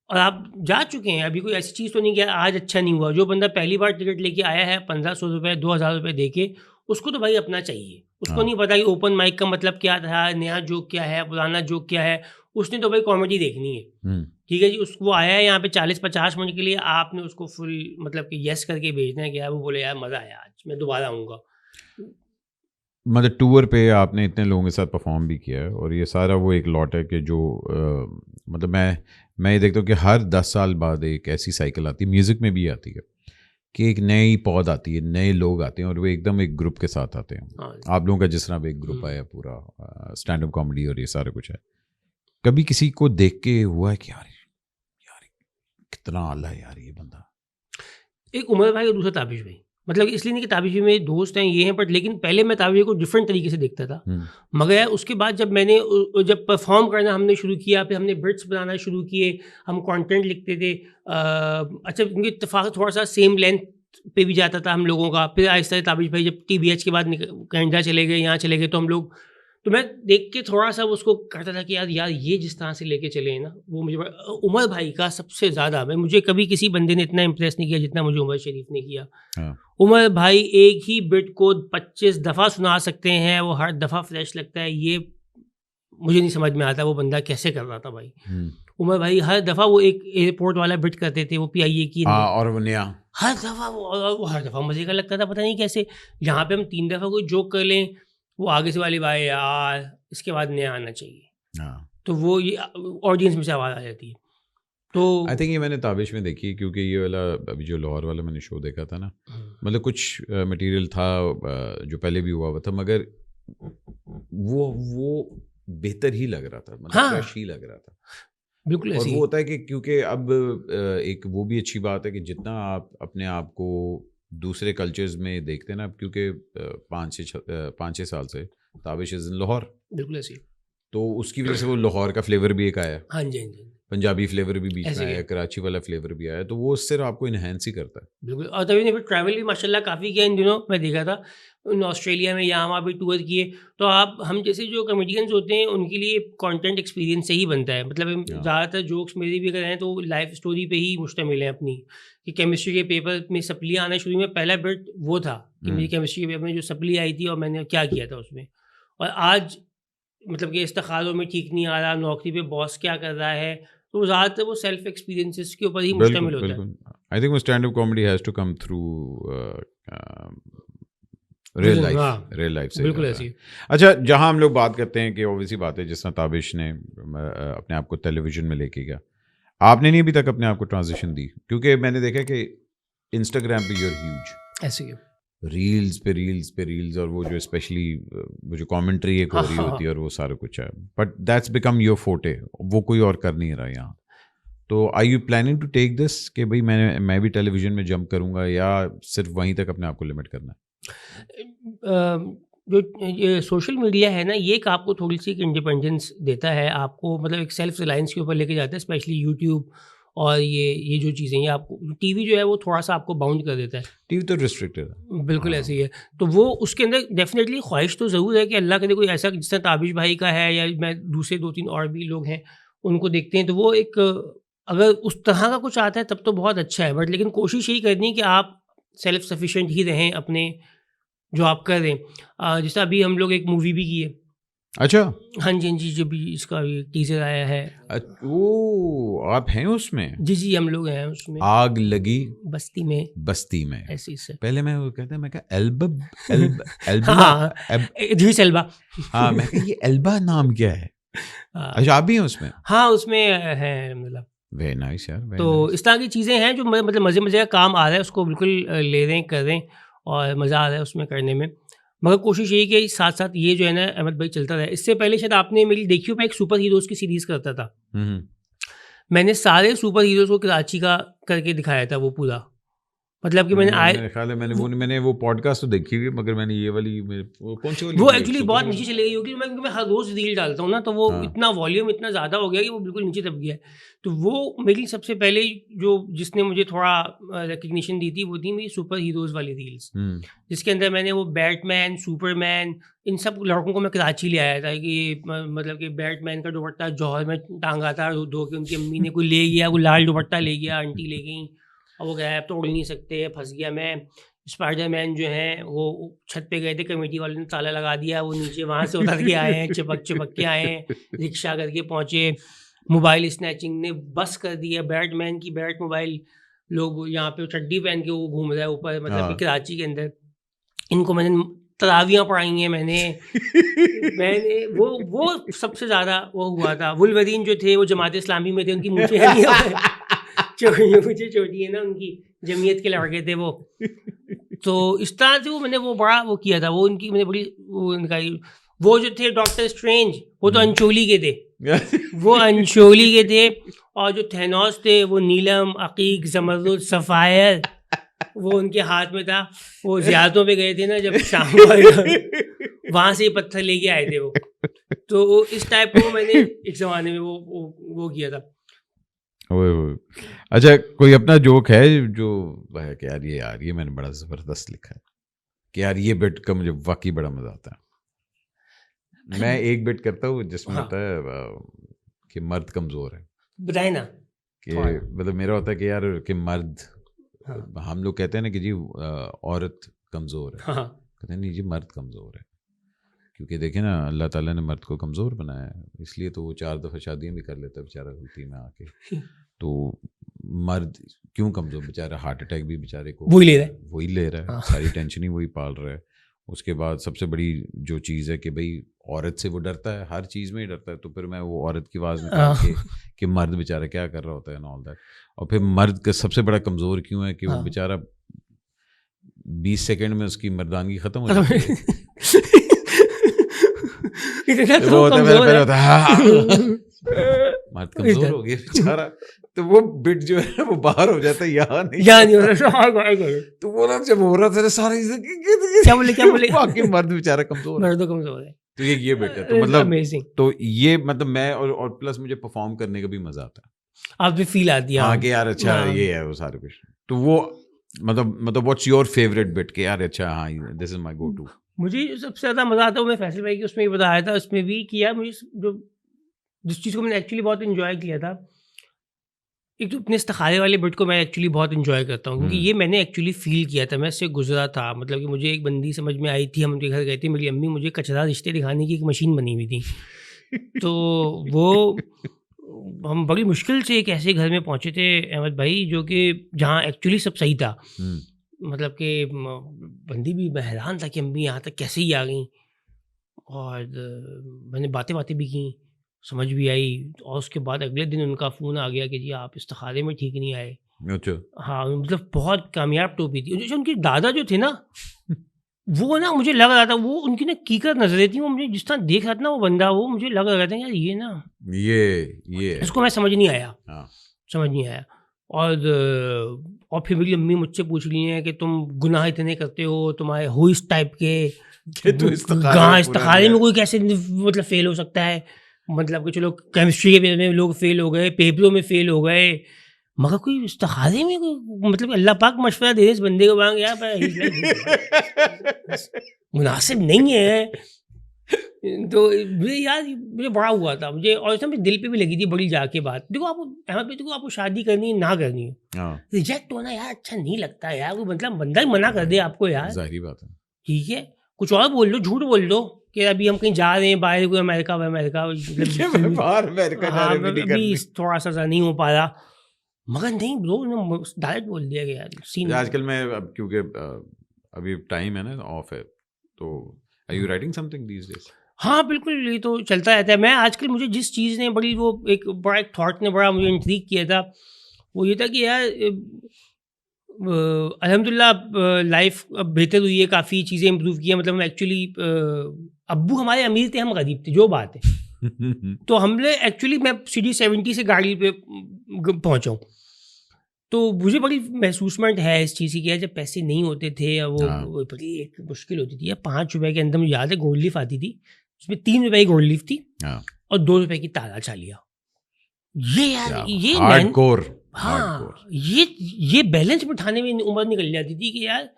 और आप जा चुके हैं, अभी कोई ऐसी चीज़ तो नहीं कि आज अच्छा नहीं हुआ। जो बंदा पहली बार टिकट लेके आया है ₹1500 ₹2000 दे के, उसको तो भाई अपना चाहिए। उसको हाँ, नहीं पता कि ओपन माइक का मतलब क्या था, नया जोक क्या है, पुराना जोक क्या है। उसने तो भाई कॉमेडी देखनी है। हुँ। ठीक है जी, वो आया है यहाँ पे 40-50 मिनट के लिए, आपने उसको फुल मतलब कि येस करके भेजना है कि यार वो बोले यार मज़ा आया आज, मैं दोबारा आऊँगा। मतलब टूर पे आपने इतने लोगों के साथ परफॉर्म भी किया है, और ये सारा वो एक लॉट है कि जो मतलब मैं ये देखता हूँ कि हर 10 साल बाद एक ऐसी साइकिल आती है, म्यूज़िक में भी आती है, कि एक नई पौध आती है, नए लोग आते हैं और वो एकदम एक ग्रुप के साथ आते हैं। हाँ, आप लोगों का जिस तरह अब एक ग्रुप हुँ। आया पूरा स्टैंड अप कॉमेडी और ये सारा कुछ है। कभी किसी को देख के हुआ है कि यार यार कितना आला है यार ये बंदा? एक उमर भाई और दूसरा ताबिश भाई। मतलब इसलिए नहीं कि ताबिश भाई मेरे दोस्त हैं, ये हैं, बट लेकिन पहले मैं ताबिश भाई को डिफरेंट तरीके से देखता था। हुँ, मगर यार उसके बाद जब मैंने जब परफ़ॉर्म करना हमने शुरू किया, फिर हमने बिट्स बनाना शुरू किए, हम कंटेंट लिखते थे। अच्छा, उनके इत्तेफ़ाक से थोड़ा-सा सेम लेंथ पे भी जाता था हम लोगों का। फिर आहिस्ता ताबिश भाई जब TBH के बाद कनाडा चले गए, यहाँ चले गए, तो हम लोग, तो मैं देख के थोड़ा सा उसको करता था कि यार ये जिस तरह से लेके चले हैं ना, वो मुझे उमर भाई का सबसे ज़्यादा, मैं मुझे कभी किसी बंदे ने इतना इम्प्रेस नहीं किया जितना मुझे उमर शरीफ ने किया। हाँ। उमर भाई एक ही बिट को 25 दफ़ा सुना सकते हैं, वो हर दफ़ा फ्रेश लगता है। ये मुझे नहीं समझ में आता वो बंदा कैसे कर रहा था भाई। उमर भाई हर दफ़ा वो एक एयरपोर्ट वाला बिट करते थे, वो PIA की और वो नया हर दफ़ा वो हर दफ़ा मज़े का लगता था। पता नहीं कैसे, जहाँ पे हम 3 दफ़ा कोई जोक कर लें, वो आगे से वाले भाई यार इसके बाद नया आना चाहिए। हाँ। तो वो ये ऑडियंस में से आवाज़ आ जाती है। तो आई थिंक ये मैंने ताबिश में देखी, क्योंकि ये वाला अभी जो लाहौर वाला मैंने शो देखा था ना, मतलब कुछ मटेरियल था जो पहले भी हुआ था, मगर वो बेहतर ही लग रहा था, मतलब हाँ। फ्रेश ही लग रहा था। बिल्कुल और ऐसे वो ही। होता है कि क्योंकि अब एक वो भी अच्छी बात है कि जितना आप अपने आप को दूसरे कल्चर्स में देखते हैं ना, क्योंकि 5-6 साल से ताबिश इज़ इन लाहौर, बिल्कुल ऐसे ही। तो उसकी वजह से वो लाहौर का फ्लेवर भी एक आया, हाँ जी, हाँ जी। पंजाबी फ्लेवर भी बीच ऐसे में ही आया, है। कराची वाला फ्लेवर भी आया, तो वो सिर्फ आपको इन्हेंस ही करता है। बिल्कुल। और तभी नहीं, फिर ट्रैवल भी माशाल्लाह काफ़ी किया इन दिनों। मैं देखा था इन ऑस्ट्रेलिया में, यहाँ वहाँ भी टूर किए। तो आप, हम जैसे जो कॉमेडियंस होते हैं उनके लिए कंटेंट एक्सपीरियंस से ही बनता है। मतलब हाँ। ज़्यादातर जोक्स मेरे भी अगर हैं तो लाइफ स्टोरी पे ही मुश्तमिल है अपनी। कि केमिस्ट्री के पेपर में सप्लियाँ आना शुरू में पहला बिट वो था कि मेरी केमिस्ट्री के पेपर में जो सप्ली आई थी और मैंने क्या किया था उसमें। और आज मतलब कि इस्तिखारों में ठीक नहीं आ रहा, नौकरी पे बॉस क्या कर रहा है, तो ज़्यादातर वो सेल्फ एक्सपीरियंसेस के ऊपर ही बिल्कुल मुश्तमिल होता है। बिल्कुल। आई थिंक वो stand up comedy has to come through real हाँ, लाइफ से बिल्कुल जाता ऐसे है। ही। अच्छा, जहाँ हम लोग बात करते हैं कि ऑब्वियसली बात है, जिस तरह ताबिश ने अपने आप को टेलीविजन में लेके गया, आपने नहीं अभी तक अपने आप को ट्रांजिशन दी? क्योंकि मैंने देखा कि इंस्टाग्राम पे यूर ह्यूज, ऐसे ही। रील्स पे रील्स, और वो जो स्पेशली वो जो कमेंट्री एक हो रही होती है और वो सारा कुछ है, बट दैट्स बिकम योर फोटे, वो कोई और कर नहीं रहा यहाँ। तो I you planning to take this कि भाई मैं भी टेलीविजन में जंप करूँगा, या सिर्फ वहीं तक अपने आप को लिमिट करना है? जो ये सोशल मीडिया है ना, ये एक आपको थोड़ी-सी एक इंडिपेंडेंस देता है आपको, मतलब एक सेल्फ रिलायंस के ऊपर लेके जाता है, स्पेशली यूट्यूब और ये जो चीज़ें हैं, ये आपको टीवी जो है वो थोड़ा-सा आपको बाउंड कर देता है। टीवी तो रिस्ट्रिक्टेड है। बिल्कुल हाँ। ऐसे ही है। तो वो उसके अंदर डेफ़िनेटली ख्वाहिश तो ज़रूर है कि अल्लाह करे कोई ऐसा, जिस तरह ताबिश भाई का है या मैं दूसरे 2-3 और भी लोग हैं, उनको देखते हैं तो वो एक, अगर उस तरह का कुछ आता है तब तो बहुत अच्छा है। बट लेकिन कोशिश यही करनी है कि आप सेल्फ सफिशिएंट ही रहें अपने जो आप कर रहे हैं। जैसे अभी हम लोग एक मूवी भी की है। अच्छा। हाँ जी, हाँ जी, जो भी इसका भी टीज़र आया है। ओ, आप हैं उसमें? जी, जी, हम लोग हैं उसमें। आग लगी बस्ती में बस्ती में। ऐसे से। पहले मैं वो कहता, मैं कहा एल्बा हाँ, इदरीस एल्बा। हाँ, मैं कहा ये एल्बा नाम क्या है? हाँ, अच्छा, आप भी हैं उसमें? हाँ, उसमें है मतलब। वेरी नाइस यार, very तो nice। इस तरह की चीज़ें हैं जो मतलब मज़े-मज़े का काम आ रहा है, उसको बिल्कुल ले रहे हैं, कर रहे हैं और मज़ा आ रहा है उसमें करने में। मगर कोशिश यही कि साथ-साथ ये जो है ना अहमद भाई चलता रहे। इससे पहले शायद आपने मेरी देखी हो, मैं एक सुपर हीरोज़ की सीरीज़ करता था। हम्म। मैंने सारे सुपर हीरोज़ को कराची का करके दिखाया था वो पूरा। मतलब कि मैंने मेरे ख्याल है मैंने वो पॉडकास्ट तो देखी हुई है, मगर मैंने ये वाली वो कौन सी वाली वो थी? एक्चुअली बहुत नीचे चली गई होगी। मैं हर रोज़ रील डालता हूँ ना, तो वो हाँ। इतना वॉल्यूम इतना ज़्यादा हो गया कि वो बिल्कुल नीचे दब गया है। तो वो मेरी सबसे पहले जो जिसने मुझे थोड़ा रिकग्निशन दी थी, वो थी मेरी सुपर हीरोज़ वाली रील्स। जिसके अंदर मैंने वो बैटमैन, सुपरमैन, इन सब लड़कों को मैं कराची ले आया था कि मतलब कि बैटमैन का दुपट्टा जौहर में टाँगा था, धो के उनकी अम्मी ने कोई ले गया, वो लाल दुपट्टा ले गया, आंटी ले गईं और वो कहा अब तो उड़ नहीं सकते, फँस गया मैं। स्पाइडरमैन जो हैं वो छत पे गए थे, कमेटी वाले ने ताला लगा दिया, वो नीचे वहाँ से उतर के आए हैं, चिपक के आए हैं, रिक्शा करके पहुँचे। मोबाइल स्नैचिंग ने बस कर दिया, बैटमैन की बैट मोबाइल, लोग यहाँ पे चड्डी पहन के वो घूम रहा है ऊपर, मतलब कि कराची के अंदर। इनको मैंने तरावियाँ पढ़ाई हैं मैंने वो सबसे ज़्यादा वो हुआ था। वुल्वरीन जो थे वो जमात इस्लामी में थे, उनकी मूंछें मुझे छोटी है ना, उनकी जमीयत के लड़के थे वो। तो इस तरह से वो मैंने वो बड़ा वो किया था, वो उनकी मैंने बड़ी वो निकाली। वो जो थे डॉक्टर स्ट्रेंज, वो तो अंचोली के थे। वो अंचोली के थे। और जो थैनोस थे वो नीलम, अकीक, जमरुद, सफ़ायर, वो उनके हाथ में था। वो ज़ियारतों पे गए थे ना जब शाम को, वहाँ से पत्थर लेके आए थे वो। तो इस टाइप को मैंने एक ज़माने में वो किया था। ओए। अच्छा, कोई अपना जोक है जो है कि यार ये मैंने बड़ा जबरदस्त लिखा है, कि यार ये बिट का मुझे वाकई बड़ा मजा आता है। मैं एक बिट करता हूँ जिसमें हाँ। होता है कि मर्द कमजोर है, बताए ना कि थोड़ा। मतलब मेरा होता है कि यार कि मर्द, हाँ हम लोग कहते हैं ना कि जी औरत कमजोर है, हाँ कहते हैं नहीं जी मर्द कमजोर है, क्योंकि देखे ना अल्लाह ताला ने मर्द को कमज़ोर बनाया है, इसलिए तो वो 4 दफ़ा शादियाँ भी कर लेता है बेचारा गलती में आके। तो मर्द क्यों कमज़ोर, बेचारा हार्ट अटैक भी बेचारे को वही ले रहा है। वही ले रहा है, हाँ। सारी टेंशन ही वही पाल रहा है। उसके बाद सबसे बड़ी जो चीज़ है कि भाई औरत से वो डरता है, हर चीज़ में ही डरता है, तो फिर मैं वो औरत की आवाज़ निकाल के कि मर्द बेचारा क्या कर रहा होता है एंड ऑल दैट। और फिर मर्द का सबसे बड़ा कमज़ोर क्यों है कि वो हाँ। बेचारा 20 सेकंड में उसकी मर्दानगी ख़त्म हो जाती है। इतना तो तो वो होता है कमजोर पहले है। होता है हाँ, मर्द कमजोर हो गया बेचारा, तो वो बिट जो है वो बाहर हो जाता है, यहाँ नहीं याद नहीं हो रहा। तो वो ना जब हो रहा था सारी क्या बोले वाकई मर्द बेचारा कमजोर है। मर्द तो कमजोर है। तो ये बिट है, तो मतलब अमेजिंग। तो ये मतलब मैं और प्लस मुझे परफॉर्म करने का भी मजा आता है। आप भी फील आती है। हाँ कि यार अच्छा हाँ। ये है वो सारे कुछ, तो वो मतलब व्हाट्स योर फेवरेट बिट कि यार अच्छा हाँ this is my go to. मुझे जो सबसे ज़्यादा मज़ा आता है वो मैं फैसल भाई की उसमें भी बताया था, उसमें भी किया मुझे जो जिस चीज़ को मैंने एक्चुअली बहुत इन्जॉय किया था, एक तो अपने इस्तिखारे वाले बिट को मैं एक्चुअली बहुत इन्जॉय करता हूँ, क्योंकि ये मैंने एक्चुअली फ़ील किया था, मैं इससे गुजरा था। मतलब कि मुझे एक बंदी समझ में आई थी, हम उनके घर गए थे, मेरी अम्मी मुझे कचरा रिश्ते दिखाने की एक मशीन बनी हुई थी। तो वो हम बड़ी मुश्किल से एक ऐसे घर में पहुँचे थे अहमद भाई, जो कि जहाँ एक्चुअली सब सही था। मतलब कि बंदी भी, मैं हैरान था कि अम्मी यहाँ तक कैसे ही आ गई। और मैंने बातें भी की, समझ भी आई। और उसके बाद अगले दिन उनका फ़ोन आ गया कि जी आप इस्तिखारे में ठीक नहीं आए। अच्छा हाँ, मतलब बहुत कामयाब टोपी थी। जो उनके दादा जो थे ना, वो ना मुझे लग रहा था, वो उनकी ना कीकर नज़रें थी, वो मुझे जिस तरह देख रहा था ना वो बंदा, वो मुझे लग रहा था यार ये ना, ये इसको मैं समझ नहीं आया, हाँ समझ नहीं आया। और फिर मेरी अम्मी मुझसे पूछ रही हैं कि तुम गुनाह इतने करते हो, तुम्हारे हो इस टाइप के, कि तू इस्तिखारे में पूरा इस्तिखारे नहीं में कोई कैसे मतलब फेल हो सकता है। मतलब कि चलो केमिस्ट्री के पेपर में लोग फेल हो गए, पेपरों में फेल हो गए, मगर कोई इस्तिखारे में कोई, मतलब अल्लाह पाक मशवरा दे रहे इस बंदे को, मांग यार मुनासिब नहीं है। तो मुझे यार मुझे बड़ा हुआ था मुझे, और इसमें दिल पे भी लगी थी बड़ी जाके बात। देखो आपको अहमद भाई, देखो आपको शादी करनी है ना करनी है, हाँ रिजेक्ट होना यार अच्छा नहीं लगता यार। वो मतलब बंदा ही मना कर दे आपको यार, जाहिर बात है। ठीक है कुछ और बोल दो, झूठ बोल दो कि अभी हम कहीं जा रहे हैं बाहर, कोई अमेरिका कि मैं बाहर अमेरिका जा हाँ रहे भी नहीं अभी करनी। थोड़ा सा नहीं हो पा रहा, मगर नहीं ब्रो, डायरेक्ट बोल दिया कि यार सीन। आजकल मैं अब क्योंकि अभी टाइम है ना ऑफ है, तो are you writing something these days? हाँ बिल्कुल, ये तो चलता रहता है। मैं आजकल, मुझे जिस चीज़ ने बड़ी वो एक बड़ा एक थॉट ने बड़ा मुझे इंट्रीग किया था, वो ये था कि यार अल्हम्दुलिल्लाह लाइफ अब बेहतर हुई है, काफ़ी चीज़ें इम्प्रूव की हैं। मतलब हम एक्चुअली अब्बू हमारे अमीर थे, हम गरीब थे, जो बात है। तो हमने एक्चुअली, मैं सीढ़ी 70 से गाड़ी पे पहुँचा हूँ, तो मुझे बड़ी महसूसमेंट है इस चीज़ की कि यार जब पैसे नहीं होते थे, हाँ। वो बड़ी एक मुश्किल होती थी यार। 5 रुपए के अंदर मुझे याद है गोल्ड लीफ आती थी, उसमें 3 रुपए की गोल्ड लीफ थी हाँ और 2 रुपए की ताला चालिया। ये यार ये हार्डकोर हाँ, ये बैलेंस बिठाने में उम्र निकल जाती थी कि यार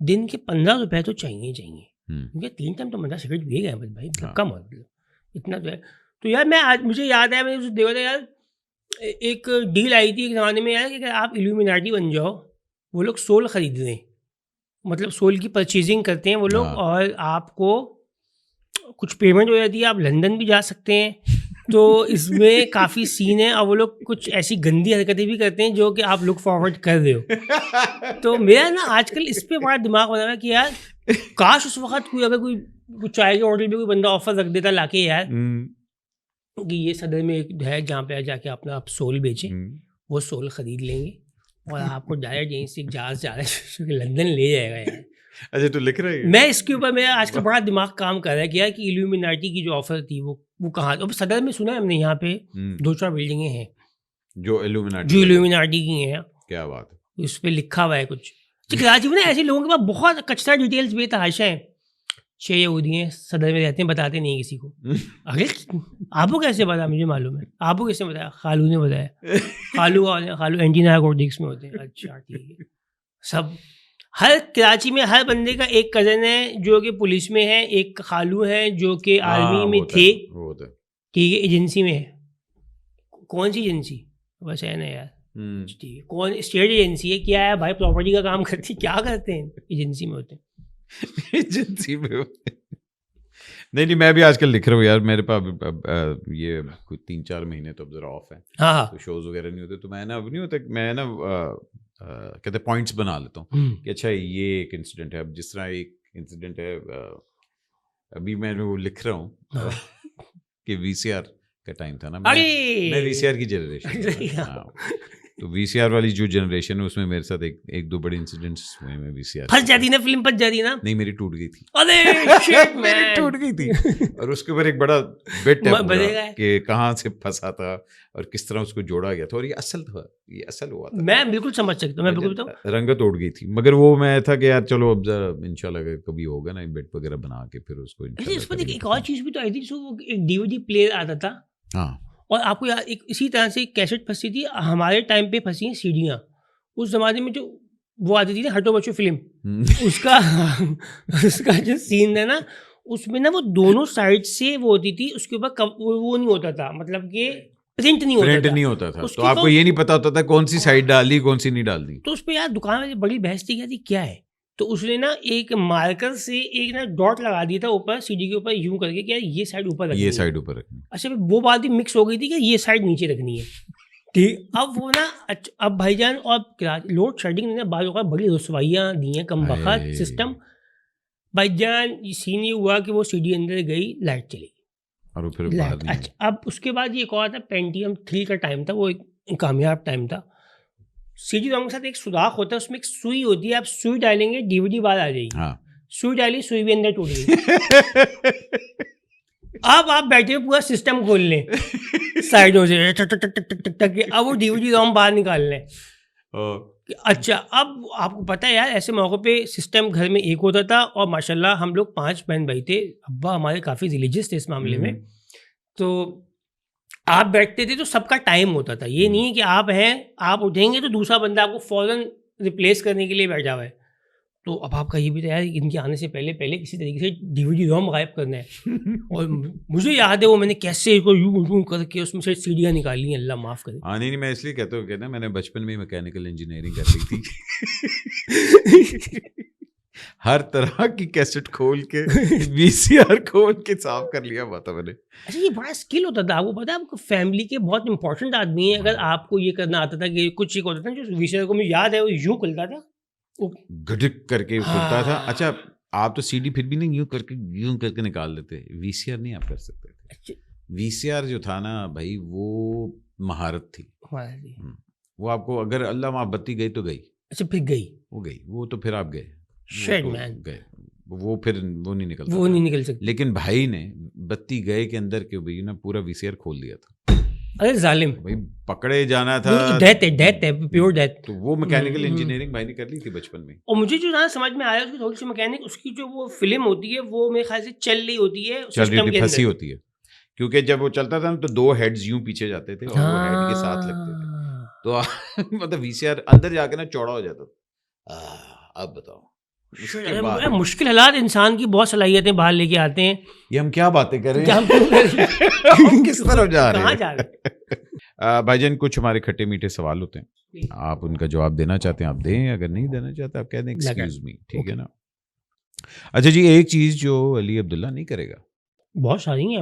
दिन के 15 रुपए तो चाहिए चाहिए, क्योंकि 3 टाइम तो बंदा सिगरेट पिएगा भाई, मतलब हाँ। कम हो, मतलब इतना तो है। तो यार मैं आज, मुझे याद है मैंने उसे देखा था यार, एक डील आई थी एक ज़माने में यार कि अगर आप इल्यूमिनाटी बन जाओ, वो लोग सोल खरीद रहे हैं, मतलब सोल की परचेजिंग करते हैं वो लोग, हाँ। और आपको कुछ पेमेंट हो जाती है, आप लंदन भी जा सकते हैं। तो इसमें काफ़ी सीन है, और वो लोग कुछ ऐसी गंदी हरकतें भी करते हैं जो कि आप लुक फॉरवर्ड कर रहे हो। तो मेरा ना आजकल इस पे बड़ा दिमाग बना हुआ है कि यार काश उस वक्त कोई, अगर कोई चाय के होटल में कोई बंदा ऑफर रख देता लाके यार कि ये सदर में एक है जहाँ पे जाके अपना आप सोल बेचें, वो सोल खरीद लेंगे और आपको डायरेक्ट यहीं से जहाज जा रहा है लंदन ले जाएगा यार। अच्छा तू लिख रहा है? मैं इसके ऊपर मेरा आजकल बड़ा दिमाग काम कर रहा है कि यार कि इल्यूमिनाटी की जो ऑफर थी वो कहाँ, अब सदर में सुना है हमने, यहाँ पे 2-4 बिल्डिंगें हैं जो इल्यूमिनाटी की हैं। क्या बात है? उस पर लिखा हुआ है कुछ। तो कराची में ना ऐसे लोगों के पास बहुत कच्चा डिटेल्स बेतहाशा हैं 6 यहूदी हैं, सदर में रहते हैं, बताते नहीं हैं किसी को। अरे आपको कैसे पता? मुझे मालूम है। आपको किसने बताया? खालू ने बताया। खालू एंटी नारकोटिक्स में होते हैं। अच्छा ठीक है। सब हर कराची में हर बंदे का एक कज़न है जो कि पुलिस में है, एक खालू है जो कि आर्मी में थे, ठीक है, एजेंसी में है। कौन सी एजेंसी? बस है ना यार, ठीक है। कौन? स्टेट एजेंसी है। क्या है भाई? प्रॉपर्टी का काम करती, क्या करते हैं? एजेंसी में होते हैं। एजेंसी में नहीं, मैं भी आजकल लिख रहा हूँ यार। मेरे पास ये कुछ 3-4 महीने तो अब जरा ऑफ है, हाँ, तो शोज वगैरह नहीं होते, तो मैं ना अब नहीं होता, मैं ना कहते पॉइंट्स बना लेता हूँ कि अच्छा ये एक इंसिडेंट है। अब जिस तरह एक इंसिडेंट है, अभी मैं वो लिख रहा हूँ कि वीसीआर का टाइम था ना, मैं वीसीआर की जनरेशन, तो वीसीआर वाली जो जनरेशन है उसमें मेरे साथ एक दो बड़े इंसिडेंट्स हुए हैं। वीसीआर फंस जाती ना, फिल्म फंस जाती ना। नहीं, मेरी टूट गई थी। अरे शिट मैन, टूट गई थी। और उसके ऊपर एक बड़ा बेट है पूरा कि कहाँ से फंसा था और किस तरह उसको जोड़ा गया था, और ये असल था, ये असल हुआ था। मैं बिल्कुल समझ सकता हूँ, मैं बिल्कुल बताऊँ। रंगत उड़ गई थी, मगर वो मैं था कि यार चलो अब इंशाल्लाह कभी होगा ना, बेट वगैरह बना के फिर उसको इस पर एक और चीज़ भी तो आई थी, एक डीवीडी प्लेयर आता था। हाँ, और आपको यार एक इसी तरह से कैसेट फंसी थी, हमारे टाइम पे फंसी हैं सीढ़ियाँ। उस जमाने में जो वो आती थी ना, हटो बच्चों फिल्म, उसका जो सीन है ना, उसमें ना वो दोनों साइड से वो होती थी, उसके ऊपर वो नहीं होता था, मतलब कि प्रिंट नहीं होता था। तो आपको ये नहीं पता होता था कौन सी साइड डाली कौन सी नहीं डालनी। तो उस पर यार दुकान वाली बड़ी बहस थी, क्या थी क्या है, तो उसने ना एक मार्कर से एक ना डॉट लगा दिया था ऊपर सीढ़ी के ऊपर, यूं करके कि यार ये साइड ऊपर रखनी है, ये साइड ऊपर रखनी। अच्छा वो बात भी मिक्स हो गई थी कि ये साइड नीचे रखनी है, ठीक। अब वो ना अब भाईजान और लोड शेडिंग ने बालों का बड़ी रसवाइयाँ दी हैं, कम बखत सिस्टम। भाईजान सीन ये हुआ कि वो सीढ़ी अंदर गई, लाइट चली और फिर बाहर नहीं। अच्छा, अब उसके बाद ये एक और था, पेंटियम 3 का टाइम था, वो एक कामयाब टाइम था। सीडी रोम के साथ एक सुराख होता है, उसमें एक सुई होती है, आप सुई डालेंगे डीवीडी बाहर आ जाएगी। हाँ। सुई डाली, सुई भी अंदर टूट गई। अब आप बैठे पूरा सिस्टम खोल लें साइडों से टक टक टक टक टक टक, अब वो डीवीडी रोम बाहर निकाल लें। अच्छा, अब आपको पता है यार, ऐसे मौक़ों पे सिस्टम घर में एक होता था, और माशाल्लाह हम लोग 5 बहन भाई थे, अब्बा हमारे काफ़ी रिलीजियस थे इस मामले में, तो आप बैठते थे तो सबका टाइम होता था। ये नहीं है कि आप हैं, आप उठेंगे तो दूसरा बंदा आपको फ़ौरन रिप्लेस करने के लिए बैठा हुआ है। तो अब आपका ये भी तो यार, इनके आने से पहले किसी तरीके से डीवीडी रोम गायब करना है। और मुझे याद है वो मैंने कैसे इसको यूं करके उसमें से सीढ़ियाँ निकाली हैं, अल्लाह माफ़ करे। हाँ नहीं, मैं इसलिए कहता हूँ, कहना मैंने बचपन में मैकेनिकल इंजीनियरिंग कर ली थी। हर तरह की कैसेट खोल के वीसीआर खोल के साफ कर लिया हुआ था मैंने। अच्छा, ये बड़ा स्किल होता था, आपको पता है, आपको फैमिली के बहुत इंपॉर्टेंट आदमी है, अगर आपको ये करना आता था कि कुछ एक होता था जो वीसीआर को मुझे याद है वो यूं खुलता था, गड़क करके खुलता था। अच्छा, आप तो सीडी फिर भी नहीं यूं करके निकाल देते, वीसीआर नहीं आप कर सकते थे। अच्छा, वीसीआर जो था ना भाई, वो महारत थी। वो आपको अगर अल्लाह माँ बत्ती गई तो गई। अच्छा, फिर गई, वो गई, वो तो फिर आप गए, गए, वो फिर वो नहीं निकल सकता। लेकिन भाई ने बत्ती गए के अंदर के भाई ना पूरा वीसीआर खोल दिया था। अरे जालिम भाई, पकड़े जाना था, डेथ है, प्योर डेथ। तो वो मैकेनिकल इंजीनियरिंग भाई ने कर ली थी बचपन में। और मुझे जो ना समझ में आया उसकी थोड़ी सी मैकेनिक, उसकी जो वो फिल्म होती है वो मेरे ख्याल से चल रही होती है, फंसी होती है, क्योंकि जब वो चलता था तो 2 हेड्स यूं पीछे जाते थे और वो हेड के साथ लगते थे, तो मतलब वीसीआर अंदर जाके ना चौड़ा हो जाता था। अब बताओ, मुश्किल हालात इंसान की बहुत सलाहियतें बाहर लेके आते हैं। ये हम क्या बातें कर रहे हैं? हम किस तरफ जा रहे हैं? भाईजान, कुछ हमारे खट्टे मीठे सवाल होते हैं, आप उनका जवाब देना चाहते हैं आप दें, अगर नहीं देना चाहते आप कह दें एक्सक्यूज मी, ठीक है ना। अच्छा जी, एक चीज जो अली अब्दुल्ला नहीं करेगा। बहुत सारी है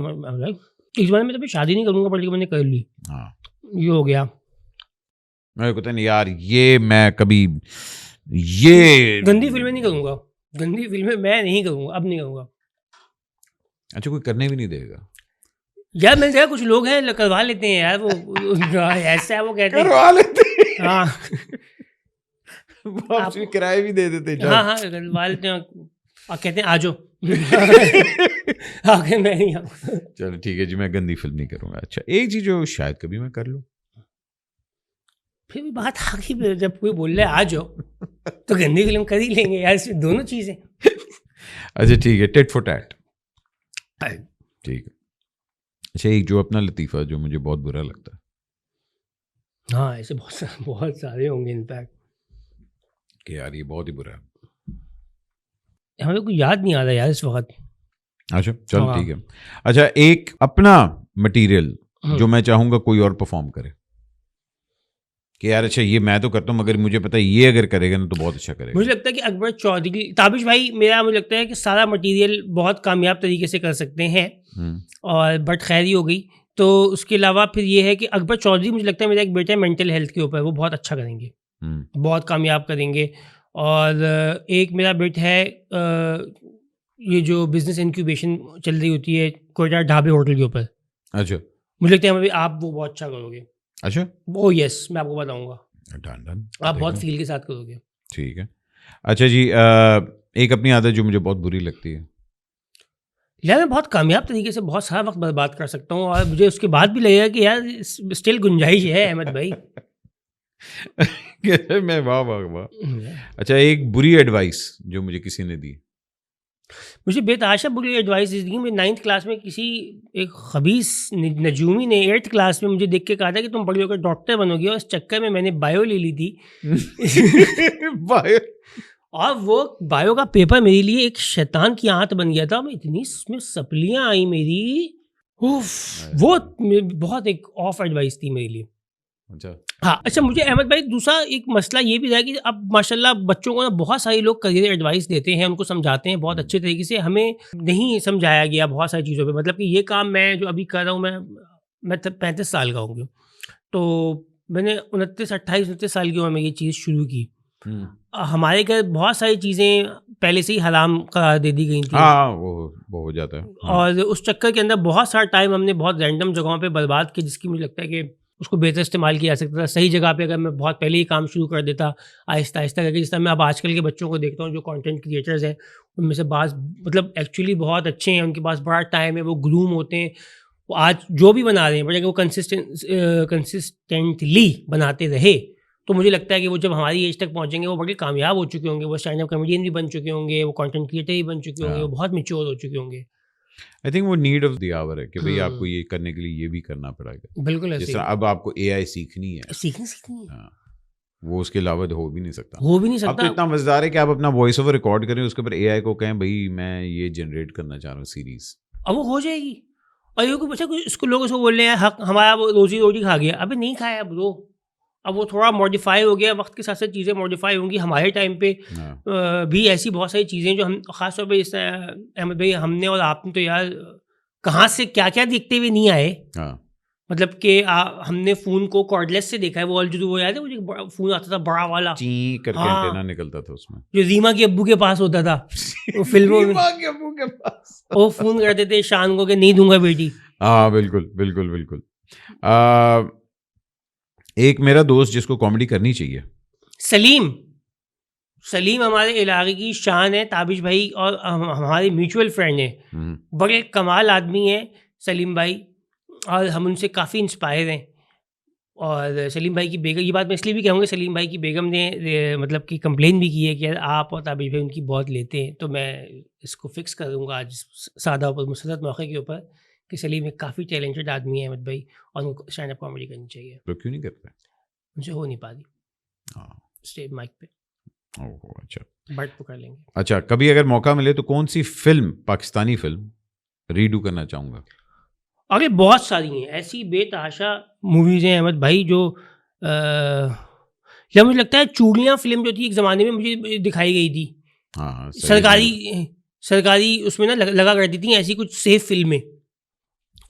इस बारे में, तो मैं शादी नहीं करूंगा, बल्कि मैंने कर ली। हाँ, ये हो गया। मेरे को नहीं यार, ये मैं कभी ये गंदी फिल्में नहीं करूंगा, गंदी फिल्में मैं नहीं करूंगा, अब नहीं करूंगा। अच्छा, कोई करने भी नहीं देगा यार। मैंने देखा कुछ लोग हैं करवा लेते हैं यार, वो ऐसा है, वो कहते हैं करवा लेते हैं। हाँ, आप किराए भी दे देते हैं। हाँ करवा लेते हैं और कहते हैं आजो। आगे मैं नहीं आऊँगा। चलो ठीक है जी, मैं गंदी फिल्म नहीं करूंगा। अच्छा, एक चीज जो शायद कभी मैं कर लूं, फिर भी बात आ गई, जब कोई बोल रहा है आ जाओ तो गंदी फिल्म कर ही लेंगे यार, इसमें दोनों चीज़ें। अच्छा ठीक है, टिट फॉर टैट, ठीक है। अच्छा एक जो अपना लतीफ़ा जो मुझे बहुत बुरा लगता है, हाँ, ऐसे बहुत सारे होंगे इनफैक्ट, कि यार ये बहुत ही बुरा है। हमें कुछ याद नहीं आ रहा यार इस वक्त। अच्छा चल हाँ। ठीक है। अच्छा एक अपना मटेरियल हम्म। जो मैं चाहूंगा कोई और परफॉर्म करे, कि यार अच्छा ये मैं तो करता हूँ मगर मुझे पता है ये अगर करेगा ना तो बहुत अच्छा करेगा। मुझे लगता है कि अकबर चौधरी, ताबिश भाई मेरा, मुझे लगता है कि सारा मटेरियल बहुत कामयाब तरीके से कर सकते हैं, और बट खैर ही हो गई। तो उसके अलावा फिर ये है कि अकबर चौधरी, मुझे लगता है मेरा एक बेटा है मेंटल हेल्थ के ऊपर, वो बहुत अच्छा करेंगे, बहुत कामयाब करेंगे। और एक मेरा बेट है ये जो बिजनेस इंक्यूबेशन चल रही होती है कोयटा ढाबे होटल के ऊपर, अच्छा मुझे लगता है अभी आप वो बहुत अच्छा करोगे। अच्छा वो यस, मैं आपको बताऊंगा, डन डन, आप बहुत देखो, फील के साथ करोगे। ठीक है। अच्छा जी एक अपनी आदत जो मुझे बहुत बुरी लगती है, यार मैं बहुत कामयाब तरीके से बहुत सारा वक्त बर्बाद कर सकता हूँ, और मुझे उसके बाद भी लगेगा कि यार स्टिल गुंजाइश है अहमद भाई। मैं वाह वाह वाह। अच्छा एक बुरी एडवाइस जो मुझे किसी ने दी, मुझे बेतहाशा बुरी एडवाइस दी। मैं 9th क्लास में किसी एक खबीस नजूमी ने 8th क्लास में मुझे देख के कहा था कि तुम बड़े होकर डॉक्टर बनोगे, और इस चक्कर में मैंने बायो ले ली थी। बायो, और वो बायो का पेपर मेरे लिए एक शैतान की आंत बन गया था। मैं इतनी इसमें सप्लियां आई मेरी, उफ, वो बहुत एक ऑफ एडवाइस थी मेरे लिए। अच्छा हाँ, अच्छा मुझे अहमद भाई दूसरा एक मसला ये भी रहा कि अब माशाल्लाह बच्चों को ना बहुत सारे लोग करियर एडवाइस देते हैं, उनको समझाते हैं बहुत अच्छे तरीके से, हमें नहीं समझाया गया बहुत सारी चीज़ों पे। मतलब कि ये काम मैं जो अभी कर रहा हूँ, मैं 35 साल का हूँ, तो मैंने 29 साल की उम्र में ये चीज़ शुरू की। हमारे घर बहुत सारी चीज़ें पहले से ही हराम करार दे दी गई थी। हाँ वो हो जाता है, हाँ। और उस चक्कर के अंदर बहुत सारा टाइम हमने बहुत रैंडम जगहों पे बर्बाद किया, जिसकी मुझे लगता है कि उसको बेहतर इस्तेमाल किया जा सकता था। सही जगह पे अगर मैं बहुत पहले ही काम शुरू कर देता, आहिस्ता आहिस्ता करके, जिस तरह मैं अब आजकल के बच्चों को देखता हूँ जो कंटेंट क्रिएटर्स हैं, उनमें से बाज़ मतलब एक्चुअली बहुत अच्छे हैं, उनके पास बड़ा टाइम है, वो ग्रूम होते हैं, वो आज जो भी बना रहे हैं, बट अगर वो कंसिस्टेंटली बनाते रहे तो मुझे लगता है कि वो जब हमारी एज तक पहुँचेंगे वो बड़े कामयाब हो चुके होंगे, वो स्टैंड अप कॉमेडियन भी बन चुके होंगे, वो कंटेंट क्रिएटर भी बन चुके होंगे, वो बहुत मैच्योर हो चुके होंगे। आई थिंक वो नीड ऑफ द आवर है कि भाई आपको ये करने के लिए ये भी करना पड़ेगा। बिल्कुल ऐसे जिस तरह अब आपको एआई सीखनी है, सीखनी है, हाँ, वो उसके अलावा तो हो भी नहीं सकता। हो भी नहीं अब तो सकता। इतना मजेदार है कि आप अपना वॉइस ओवर रिकॉर्ड करें, उसके ऊपर एआई को कहें भाई मैं ये जनरेट करना चाह रहा हूँ सीरीज, अब वो हो जाएगी। और ये अच्छा कुछ इसको लोग उसको बोल रहे हैं हक हमारा वो रोजी रोटी खा गया, अबे नहीं खाया ब्रो, अब वो थोड़ा मॉडिफाई हो गया, वक्त के साथ साथ चीज़ें मॉडिफाई होंगी। हमारे टाइम पे भी ऐसी बहुत सारी चीज़ें जो हम ख़ासतौर पे इस अहमद भाई हमने और आपने तो यार कहाँ से क्या क्या देखते हुए नहीं आए। हाँ मतलब कि हमने फ़ोन को कॉर्डलेस से देखा है, वो जो वो याद है, मुझे फ़ोन आता था बड़ा वाला, ची करके हाँ, एंटेना निकलता था उसमें, जो रीमा के अब्बू के पास होता था वो फिल्मों में, रीमा के अब्बू के पास वो फ़ोन करते थे शान को कि नहीं दूंगा बेटी। हाँ बिल्कुल बिल्कुल बिल्कुल। एक मेरा दोस्त जिसको कॉमेडी करनी चाहिए, सलीम, सलीम हमारे इलाके की शान है, ताबिश भाई और हमारे म्यूचुअल फ्रेंड हैं, बड़े कमाल आदमी हैं सलीम भाई, और हम उनसे काफ़ी इंस्पायर हैं। और सलीम भाई की बेगम, ये बात मैं इसलिए भी कहूँगा, सलीम भाई की बेगम ने मतलब कि कंप्लेन भी की है कि यार आप और ताबिश भाई उनकी बहुत लेते हैं, तो मैं इसको फिक्स कर दूँगा आज सादा ऊपर मुसरत मौके के ऊपर कि सलीम एक काफ़ी टैलेंटेड आदमी है अहमद भाई, और उनको स्टैंड अप कॉमेडी करनी चाहिए। तो क्यों नहीं करते? मुझे हो नहीं पा रही हाँ स्टेज माइक पे, ओह अच्छा। बट तो कर लेंगे। अच्छा कभी अगर मौका मिले तो कौन सी फिल्म, पाकिस्तानी फिल्म रीडू करना चाहूँगा? अरे बहुत सारी हैं ऐसी बेतहाशा मूवीज़ हैं अहमद भाई, जो या मुझे लगता है चूड़ियाँ फिल्म जो थी एक ज़माने में मुझे दिखाई गई थी, हाँ सही सरकारी उसमें ना लगा करती थी ऐसी कुछ सेफ फिल्में।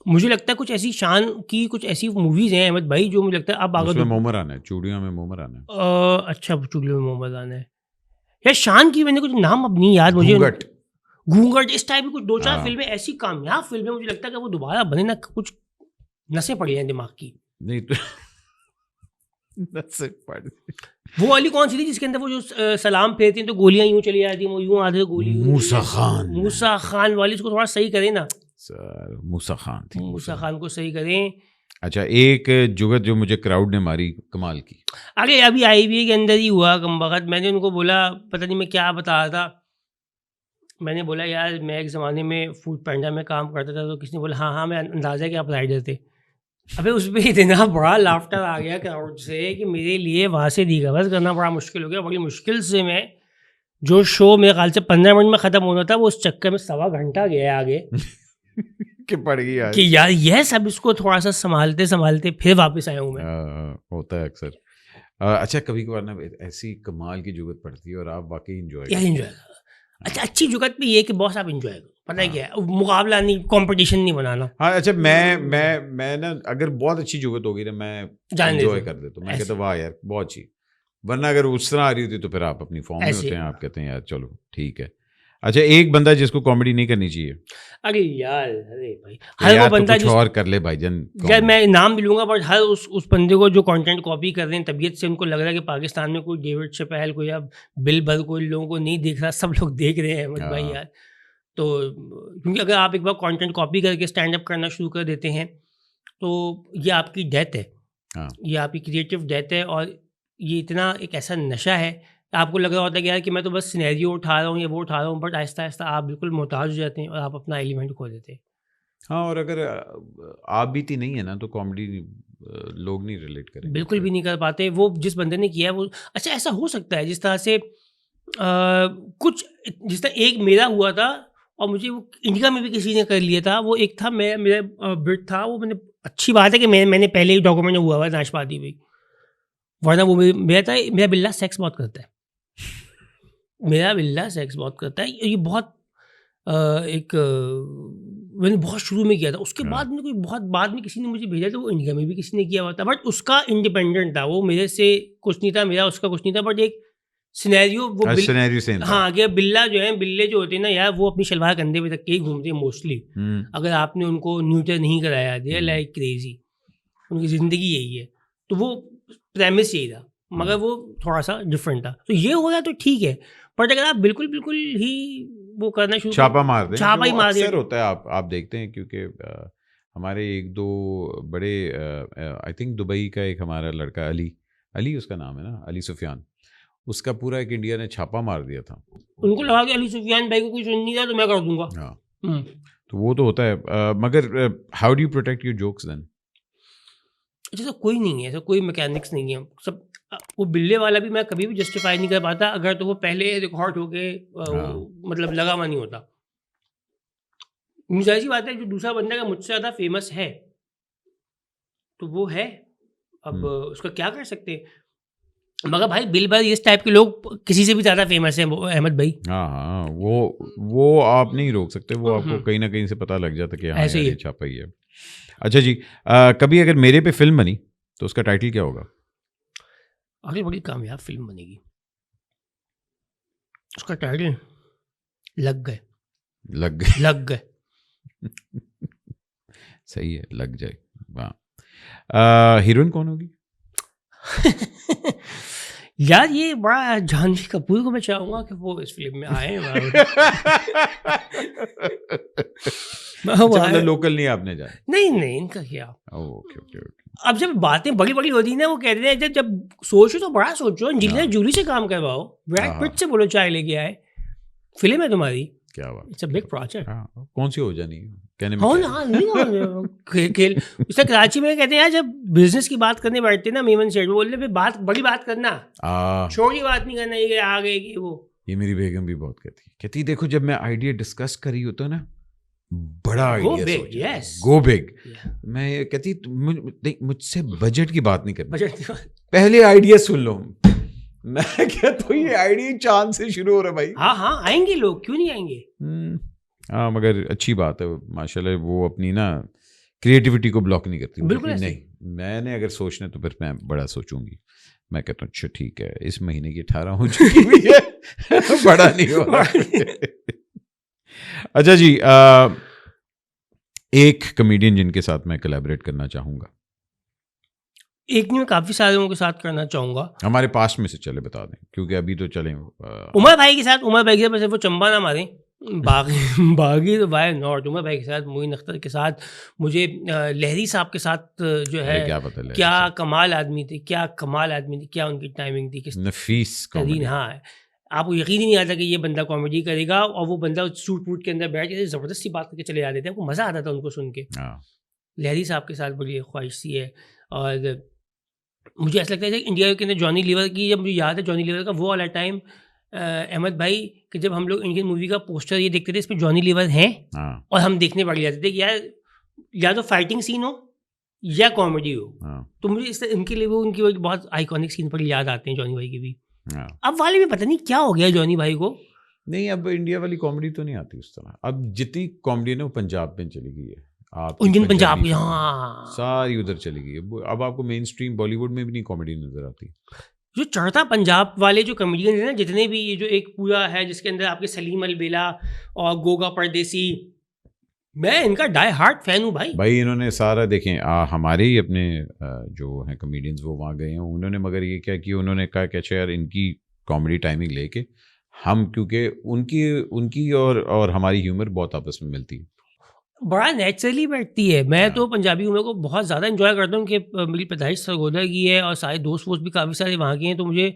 मुझे लगता है कुछ ऐसी शान की कुछ ऐसी मूवीज़ हैं अहमद भाई जो मुझे लगता है अब उसमें अगर मोमर आना है, चूड़ियों में मोमर आना है। अच्छा चूड़ियों में मोहम्मद आना है या शान की, मैंने कुछ नाम अब नहीं याद मुझे, घूंघट, घूंघट, इस टाइप की कुछ दो चार हाँ। फिल्में ऐसी कामयाब फिल्में, मुझे लगता है कि वो दोबारा बने ना, कुछ नसें पड़ जाएं दिमाग की। नहीं तो नसें पड़, वो वाली कौन सी थी जिसके अंदर वो जो सलाम फेरती हैं तो गोलियां यूं चली जाती हैं, वो यूं आते गोली, मूसा खान, मूसा खान वाली, इसको थोड़ा सही करें ना सर, मूसा खान थी, मूसा खान को सही करें। अच्छा एक जुगत जो मुझे क्राउड ने मारी कमाल की, अरे अभी IBA के अंदर ही हुआ कमबख्त, मैंने उनको बोला, पता नहीं मैं क्या बता रहा था, मैंने बोला यार मैं एक ज़माने में फूड पैंडा में काम करता था, तो किसी ने बोला हाँ मैं अंदाज़ा कि आप राइडर थे। अबे उस पर इतना बड़ा लाफ्टर आ गया क्राउड से कि मेरे लिए वहाँ से रिकवर करना बड़ा मुश्किल हो गया। बड़ी मुश्किल से मैं, जो शो मेरे ख्याल से 15 मिनट में ख़त्म होना था, वो उस चक्कर में 1.25 घंटा गया आगे कि पड़ गई यार कि यार ये सब इसको थोड़ा सा संभालते संभालते फिर वापस आया हूँ मैं। होता है अक्सर। अच्छा कभी कभार ना ऐसी कमाल की जुगत पड़ती है और आप वाकई इंजॉय यार इंजॉय अच्छा, अच्छी जुगत भी ये कि बॉस आप इंजॉय करो, पता है क्या है, मुकाबला नहीं, कंपटीशन नहीं बनाना। हाँ अच्छा, मैं ना अगर बहुत अच्छी जुगत होगी ना मैं इंजॉय कर देता हूँ, मैं कहता वाह यार बहुत अच्छी। वरना अगर उस तरह आ रही होती तो फिर आप अपनी फॉर्म में होते हैं, आप कहते हैं यार चलो ठीक है। अच्छा एक बंदा जिसको कॉमेडी नहीं करनी चाहिए। अरे यार, अरे भाई तो हर वो बंदा तो कुछ और कर ले भाईजान। यार मैं नाम भी लूंगा, बट हर उस बंदे को जो कंटेंट कॉपी कर रहे हैं, तबीयत से उनको लग रहा है कि पाकिस्तान में कोई डेविड चपैल, कोई अब बिल भर, कोई लोगों को नहीं देख रहा, सब लोग देख रहे हैं अहमद भाई यार। तो क्योंकि अगर आप एक बार कंटेंट कॉपी करके स्टैंड अप करना शुरू कर देते हैं तो ये आपकी डेथ है, ये आपकी क्रिएटिव डेथ है। और ये इतना एक ऐसा नशा है, आपको लग रहा होता है कि यार कि मैं तो बस सिनेरियो उठा रहा हूँ या वो उठा रहा हूँ, बट आहिस्ता आहिस्ता आप बिल्कुल मोहताज हो जाते हैं और आप अपना एलिमेंट खो देते हैं। हाँ, और अगर आप बीती नहीं है ना तो कॉमेडी लोग नहीं रिलेट करेंगे, बिल्कुल भी नहीं कर पाते। वो जिस बंदे ने किया है वो, अच्छा ऐसा हो सकता है जिस तरह से कुछ, जिस तरह एक मेरा हुआ था और मुझे वो इंडिया में भी किसी ने कर लिया था। वो एक था मेरा बिट था, वो मैंने, अच्छी बात है कि मैंने पहले ही डॉक्यूमेंट हुआ हुआ नाशपाती भी, वरना वो मेरा बिल्ला सेक्स बहुत करता है। मेरा बिल्ला सेक्स बहुत करता है, ये बहुत मैंने बहुत शुरू में किया था। उसके बाद में कोई बहुत बाद में किसी ने मुझे भेजा था, वो इंडिया में भी किसी ने किया हुआ था, बट उसका इंडिपेंडेंट था, वो मेरे से कुछ नहीं था, मेरा उसका कुछ नहीं था, बट एक सिनेरियो वो सिनेरियो सेम था। हाँ, कि बिल्ला जो है, बिल्ले जो होते हैं ना यार, वो अपनी शलवार कंधे पे तक के ही घूमते हैं मोस्टली, अगर आपने उनको न्यूटर नहीं कराया, दे लाइक क्रेजी, उनकी ज़िंदगी यही है। तो वो प्रेमिस यही था, मगर वो थोड़ा सा डिफरेंट था। तो ये हो गया तो ठीक है, बट अगर आप बिल्कुल बिल्कुल ही वो करना शुरू, छापा मार दें, छापा ही मार दिया होता है। आप देखते हैं क्योंकि हमारे एक दो बड़े, आई थिंक दुबई का एक हमारा लड़का अली उसका नाम है ना, अली सुफियान, उसका पूरा एक इंडिया ने छापा मार दिया था। उनको लगा कि अली सुफियान भाई को कुछ नहीं था तो मैं कर दूंगा। हाँ, तो वो तो होता है। मगर how do you protect your jokes then? ऐसा कोई नहीं है, ऐसा कोई मैकेनिक्स नहीं है सब। वो बिल्ले वाला भी मैं कभी भी जस्टिफाई नहीं कर पाता अगर तो वो पहले रिकॉर्ड होके मतलब लगा हुआ नहीं होता। मुझे ऐसी बात है, जो दूसरा बंदा का मुझसे ज़्यादा फेमस है तो वो है, अब उसका क्या कर सकते हैं। मगर भाई बिल भाई इस टाइप के लोग किसी से भी ज़्यादा फेमस हैं अहमद भाई। हाँ, वो आप नहीं रोक सकते, वो आपको कहीं ना कहीं से पता लग जाता कि हाँ ऐसे ही छापा ही है। अच्छा जी, कभी अगर मेरे पे फिल्म बनी तो उसका टाइटल क्या होगा? अगली बड़ी कामयाब फिल्म बनेगी, उसका टाइटल लग गए। सही है, लग जाए। वाह। हीरोइन कौन होगी? यार ये बड़ा जानवी कपूर को मैं चाहूंगा कि वो इस फिल्म में आए। मतलब लोकल नहीं आपने जाना? नहीं, इनका क्या। ओके। अब जब बातें बड़ी बड़ी होती है ना, वो कहते हैं जब सोचो तो बड़ा सोचो, एंजेलिना जूली से काम करवाओ, ब्रैड पिट से बोलो चाय लेके आए, फिल्म है तुम्हारी। क्या बात, इट्स अ बिग प्रोजेक्ट। कौन सी हो जानी कहने में? खेल उससे कराची में कहते हैं यार, जब बिजनेस की बात करने बैठते ना मेमन सेठ, बोलते फिर बड़ी बात करना, छोटी बात नहीं करना, ये आ गए कि वो। ये मेरी बेगम भी बहुत कहती देखो जब मैं आइडिया डिस्कस करी होता है ना, बड़ा आइडिया, गो बिग। मैं कहती मुझसे बजट की बात नहीं करनी, पहले आइडिया सुन लो। मैं कहता हूँ ये आइडिया चांद से शुरू हो रहा है भाई। हाँ आएंगे लोग, क्यों नहीं आएंगे। हाँ, मगर अच्छी बात है माशाल्लाह, वो अपनी ना क्रिएटिविटी को ब्लॉक नहीं करती। बिल्कुल नहीं, मैंने अगर सोचना तो फिर मैं बड़ा सोचूंगी। मैं कहता हूँ अच्छा ठीक है, इस महीने की 18 हो चुकी हुई है, बड़ा नहीं हो रहा। अच्छा जी, एक कॉमेडियन जिनके साथ मैं कोलैबोरेट करना चाहूँगा। एक नहीं, मैं काफ़ी सारे लोगों के साथ करना चाहूँगा। हमारे पास्ट में से चले बता दें, क्योंकि अभी तो चले उमर भाई के साथ वैसे वो चंबा ना मारें, बागी तो वाई नॉट। उमर भाई के साथ, मोइन अख्तर के साथ, मुझे लहरी साहब के साथ जो है, क्या कमाल आदमी थे, क्या उनकी टाइमिंग थी, किस नफीस कॉमेडी। हाँ, आपको यकीन ही नहीं आता कि ये बंदा कॉमेडी करेगा, और वो बंदा सूट वूट के अंदर बैठ के ज़बरदस्ती बात करके चले जाते थे, आपको मज़ा आता था उनको सुन के। लहरी साहब के साथ बड़ी ख्वाहिश सी है। और मुझे ऐसा लगता है कि इंडिया के अंदर जॉनी लीवर की, जब मुझे याद है जॉनी लीवर का वो वाला टाइम, अहमद भाई, कि जब हम लोग इंडियन मूवी का पोस्टर ये देखते थे इसमें जॉनी लीवर हैं, और हम देखने पड़ जाते थे कि यार या तो फाइटिंग सीन हो या कॉमेडी हो। तो मुझे इस इनके लिए वो उनकी वो बहुत आइकॉनिक सीन पर याद आते हैं जॉनी भाई के भी। अब वाले में पता नहीं क्या हो गया जॉनी भाई को। नहीं, अब इंडिया वाली कॉमेडी तो नहीं आती उस तरह। अब जितनी कॉमेडी है ना वो पंजाब में चली गई है। आप इंडियन पंजाब की, हाँ, सारी उधर चली गई है। अब आपको मेन स्ट्रीम बॉलीवुड में भी नहीं कॉमेडी नजर आती। जो चढ़ता पंजाब वाले जो कॉमेडियन हैं ना, जितने भी, ये जो एक पूरा है जिसके अंदर आपके सलीम अलबेला और गोगा परदेसी, मैं इनका डाई हार्ट फैन हूँ भाई। इन्होंने सारा देखें, हमारे ही अपने जो हैं कॉमेडियंस वो वहाँ गए हैं, उन्होंने मगर ये क्या किया, उन्होंने कहा कि अच्छा यार इनकी कॉमेडी टाइमिंग लेके हम, क्योंकि उनकी और हमारी ह्यूमर बहुत आपस में मिलती है, बड़ा नेचुरली बैठती है। मैं तो पंजाबी ह्यूमर को बहुत ज़्यादा एंजॉय करता हूँ कि मेरी पैदाइश सरगोदा की है और सारे दोस्त वोस्त भी काफ़ी सारे वहाँ के हैं, तो मुझे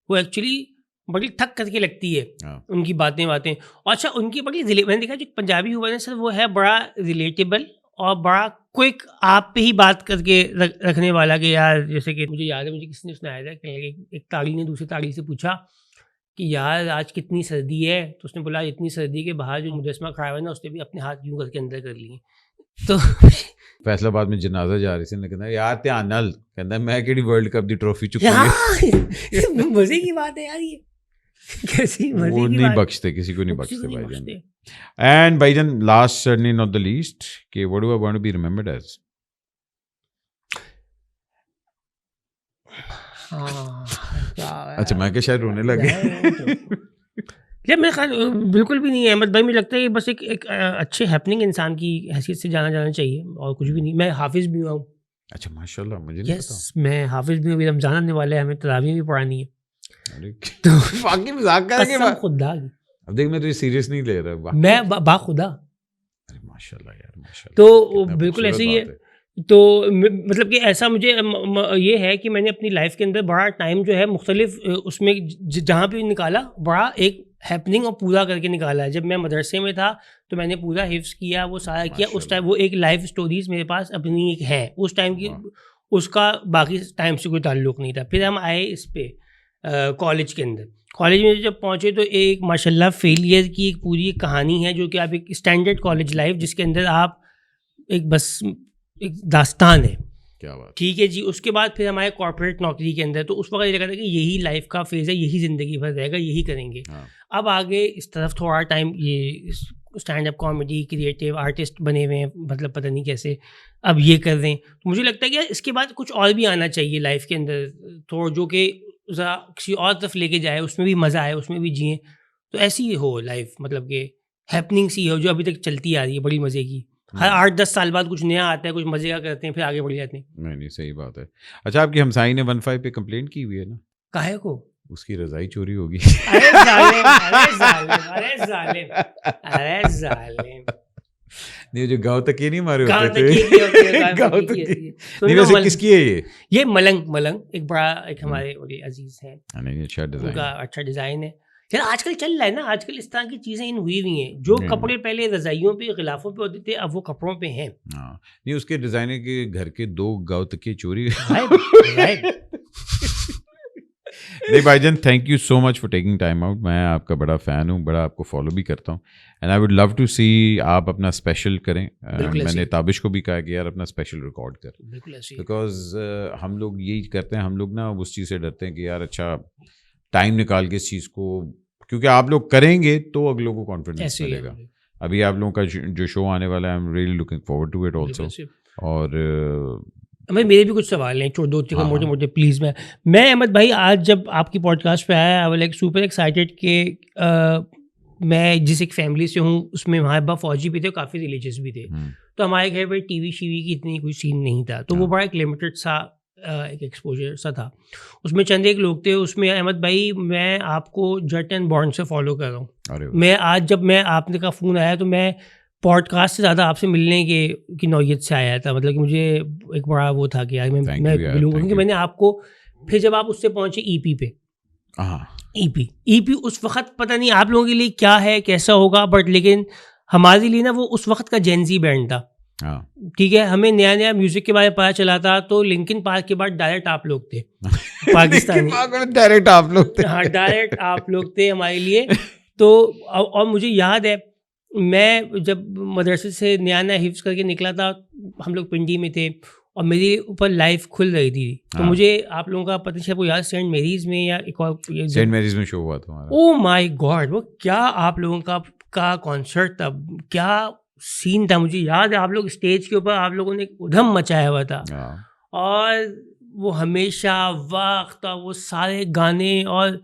वो एक्चुअली बड़ी थक करके लगती है उनकी बातें। और अच्छा, उनकी बड़ी मैंने देखा जो पंजाबी ह्यूमर है सर, वो है बड़ा रिलेटेबल और बड़ा क्विक, आप पे ही बात करके रखने वाला। कि यार जैसे कि मुझे याद है, मुझे किसी ने सुनाया था कि एक ताड़ी ने दूसरी ताड़ी से पूछा कि यार आज कितनी सर्दी है, तो उसने बोला इतनी सर्दी के बाहर जो मुजस्मा खड़ा हुआ है ना, उसने भी अपने हाथ यूं करके अंदर कर लिए। तो फैसलाबाद में जनाजा जा रही थी, ने कहता यार ध्यान नाल, कहता मैं केड़ी वर्ल्ड कप दी ट्रॉफी चुकी है। मजे की बात है यार, ये कैसी मजे वो की नहीं बात। बख्शते, किसी को नहीं बख्शते भाईजान। एंड भाईजान, last certainly not the least, कि what do I want to be remembered as? अच्छा, मैं क्या शायद रोने लगे। यार मेरे ख्याल बिल्कुल भी नहीं है अहमद भाई, मुझे लगता है कि बस एक अच्छे हैपनिंग इंसान की हैसियत से जाना चाहिए, और कुछ भी नहीं। मैं हाफिज़ भी हूँ। अच्छा, माशाल्लाह, मुझे नहीं पता। मैं हाफिज़ भी हूँ, अभी रमज़ान आने वाले हैं, हमें तरावी भी पढ़ानी है। तो बाकी मजाक करेंगे कसम खुदा की। अब देख, मैं तो सीरियस नहीं ले रहा, मैं बाखुदा। अरे माशाल्लाह यार, माशाल्लाह। तो बिल्कुल ऐसे ही है। तो मतलब कि ऐसा मुझे ये है कि मैंने अपनी लाइफ के अंदर बड़ा टाइम जो है मुख्तलिफ उसमें जहाँ भी निकाला, बड़ा एक हैपनिंग और पूरा करके निकाला है। जब मैं मदरसे में था तो मैंने पूरा हिफ्स किया, वो सारा किया। उस टाइम वो एक लाइफ स्टोरीज मेरे पास अपनी एक है उस टाइम की, उसका बाकी टाइम से कोई ताल्लुक़ नहीं था। फिर हम आए इस पे कॉलेज के अंदर। कॉलेज में जब पहुँचे तो एक माशाल्लाह फेलियर की एक पूरी कहानी है, जो कि आप एक स्टैंडर्ड कॉलेज लाइफ जिसके अंदर आप एक बस एक दास्तान है। क्या बात, ठीक है जी। उसके बाद फिर हमारे कॉर्पोरेट नौकरी के अंदर, तो उस वक्त ये लगा था कि यही लाइफ का फेज़ है, यही ज़िंदगी भर रहेगा, यही करेंगे। अब आगे इस तरफ थोड़ा टाइम ये stand up comedy, creative artist बने हुए हैं, मतलब पता नहीं कैसे अब ये कर रहे हैं। तो मुझे लगता है कि इसके बाद कुछ और भी आना चाहिए लाइफ के अंदर, थोड़ा जो कि ज़रा किसी और तरफ लेके जाए, उसमें भी मज़ा आए, उसमें भी जिए। तो ऐसी हो लाइफ, मतलब कि हैपनिंग सी हो जो अभी तक चलती आ रही है, बड़ी मज़े की। हर 8-10 साल बाद कुछ नया आता है, कुछ मजे का करते हैं, फिर आगे बढ़ जाते हैं। नहीं सही बात है। अच्छा, आपकी हमसाई ने 15 पे कंप्लेंट की हुई है ना? काहे को? उसकी रजाई चोरी होगी। अरे जालिम, अरे जालिम, अरे जालिम, अरे जालिम। नहीं, जो गाँव तक ये नहीं मारे गाँव होते तक थे। ये होती है, गाँव तक नहीं, वैसे किसकी है ये? ये मलंग एक बड़ा, एक हमारे बड़े अजीज हैं, नहीं, अच्छा डिजाइन, उनका अच्छा डिजाइन है। यार आजकल चल रहा है ना, आजकल इस तरह की चीज़ें इन हुई हुई हैं। जो कपड़े पहले रजाइयों पे, गिलाफों पे होते थे, अब वो कपड़ों पे हैं। हाँ, नहीं, उसके डिजाइनर के घर के 2 गाँव तक की चोरी। नहीं भाईजान, thank you so much for taking time out. मैं आपका बड़ा फ़ैन हूँ, बड़ा आपको फॉलो भी करता हूँ, and I would love to see आप अपना स्पेशल करें। मैंने ताबिश को भी कहा कि यार अपना स्पेशल रिकॉर्ड कर, बिकॉज हम लोग यही करते हैं, हम लोग ना उस चीज़ से डरते हैं कि यार अच्छा टाइम निकाल के इस चीज़ को, क्योंकि आप लोग करेंगे तो अगलों को कॉन्फिडेंस मिलेगा। अभी आप लोगों का जो शो आने वाला है, I am really looking forward to it also. और मेरे भी कुछ सवाल हैं, 2-3 मोटे मोटे प्लीज़। मैं अहमद भाई आज जब आपकी पॉडकास्ट पे आया, I was like super excited कि मैं जिस एक फैमिली से हूँ उसमें हमारे अब्बा फौजी भी थे, काफ़ी रिलीजियस भी थे। तो हमारे घर पर टीवी की इतनी कोई सीन नहीं था, तो वो बड़ा एक लिमिटेड सा एक एक्सपोजर सा था। उसमें चंद एक लोग थे, उसमें अहमद भाई मैं आपको जट एंड बॉन्ड से फॉलो कर रहा हूँ। मैं आज जब मैं आपने का फ़ोन आया तो मैं पॉडकास्ट से ज़्यादा आपसे मिलने की नौयत से आया था। मतलब कि मुझे एक बड़ा वो था कि यार मैं मिलूँगा, क्योंकि मैंने आपको फिर जब आप उससे पहुँचे EP पे, हाँ ईपी उस वक्त पता नहीं आप लोगों के लिए क्या है कैसा होगा, बट लेकिन हमारे लिए ना वो उस वक्त का जेनजी बैंड था। हाँ ठीक है, हमें नया नया म्यूजिक के बारे में पता चला था, तो लिंकिन पार्क के बाद डायरेक्ट आप लोग थे पाकिस्तानी। डायरेक्ट आप लोग थे। हाँ, डायरेक्ट आप लोग थे हमारे लिए। तो और मुझे याद है मैं जब मदरसे से नया नया हिफ्स करके निकला था, हम लोग पिंडी में थे और मेरे ऊपर लाइफ खुल रही थी। तो हाँ। मुझे आप लोगों का पता नहीं याद सेंट मेरीज में या एक और सेंट मैरीज में शो हुआ था हमारा। ओ माय गॉड, वो क्या आप लोगों का कॉन्सर्ट था, क्या सीन था। मुझे याद है आप लोग स्टेज के ऊपर आप लोगों ने उधम मचाया हुआ था और वो हमेशा वक्त और वो सारे गाने, और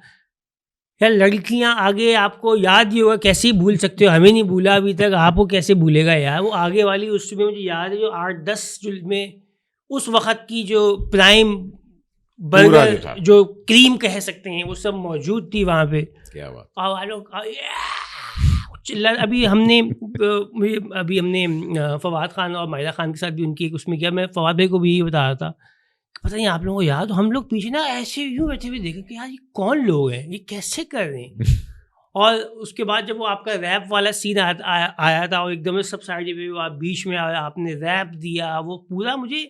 यार लड़कियां आगे आपको याद ही होगा, कैसे ही भूल सकते हो, हमें नहीं भूला अभी तक, आपको कैसे भूलेगा यार। वो आगे वाली उसमें मुझे याद है जो 8-10 में उस वक्त की जो प्राइम बर्गर जो क्रीम कह सकते हैं वो सब मौजूद थी वहाँ पे। क्या बात। और लोग अभी हमने फवाद खान और माहिरा खान के साथ भी उनकी उसमें किया। मैं फवाद भाई को भी यही बता रहा था, पता नहीं आप लोगों को याद, हम लोग पीछे ना ऐसे यूँ बैठे हुए देखे कि यार ये कौन लोग हैं, ये कैसे कर रहे हैं। और उसके बाद जब वो आपका रैप वाला सीन आया था और एकदम सब साइड पे आप बीच में आपने रैप दिया, वो पूरा मुझे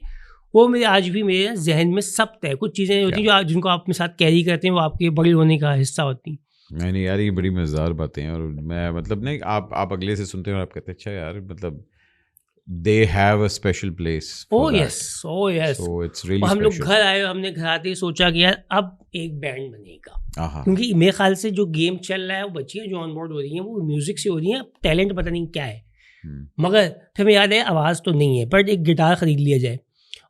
वो मेरे आज भी मेरे जहन में सब है। कुछ चीज़ें होती हैं जो जिनको आप अपने साथ कैरी करते हैं, वो आपके बड़े होने का हिस्सा होती। नहीं यार, ये बड़ी मज़ेदार बातें हैं। और मैं मतलब नहीं, आप अगले से सुनते हो और आप कहते हैं अच्छा यार, मतलब they have a special place for oh that. yes So it's really हम लोग special. घर आए, हमने घर आते ही सोचा कि यार अब एक बैंड बनेगा, हाँ। क्योंकि मेरे ख्याल से जो गेम चल रहा है वो बच्चियाँ जो ऑन बोर्ड हो रही हैं वो म्यूजिक से हो रही हैं, टैलेंट पता नहीं क्या है। मगर फिर हमें याद है आवाज़ तो नहीं है, बट एक गिटार ख़रीद लिया जाए।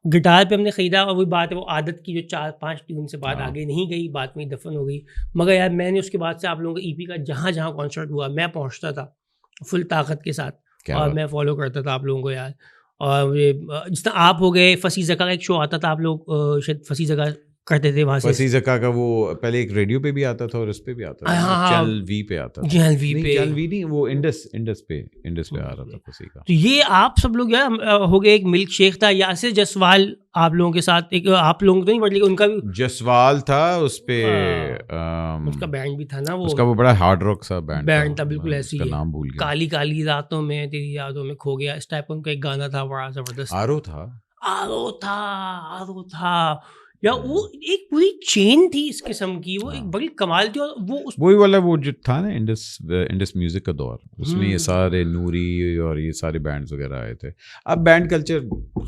गिटार पे हमने ख़रीदा और वही बात है, वो आदत की जो 4-5 ट्यून से बात आगे नहीं गई, बात में दफन हो गई। मगर यार मैंने उसके बाद से आप लोगों का ईपी का जहाँ जहाँ कॉन्सर्ट हुआ मैं पहुँचता था फुल ताकत के साथ और मैं फॉलो करता था आप लोगों को यार। और ये जिस तरह आप हो गए, फसी ज़का का एक शो आता था, आप लोग शायद फसी ज़का करते थे वहाँ से। फसी ज़का का वो पहले एक रेडियो पे भी आता था और उस पे भी आता था, चैनल वी पे आता था। चैनल वी पे, चैनल वी नहीं, वो इंडस पे आ रहा था फसी का। तो ये आप सब लोग यार हो गए। एक मिल्क शेक था, यासिर जसवाल आप लोगों के साथ, एक आप लोगों को तो नहीं बट लेकिन उनका भी जसवाल था उस पे, उसका बैंड भी था ना, वो उसका वो बड़ा हार्ड रॉक सा बैंड था, बिल्कुल ऐसी है। नाम भूल गया। काली काली रातों में तेरी यादों में खो गया, इस टाइप का उनका एक गाना था बड़ा जबरदस्त। आरो था या वो एक पूरी चेन थी इस किस्म की, वो एक बड़ी कमाल थी। और वो वही वाला वो जो था ना इंडस म्यूजिक का दौर, उसमें ये सारे नूरी और ये सारे बैंड्स वगैरह आए थे। अब बैंड कल्चर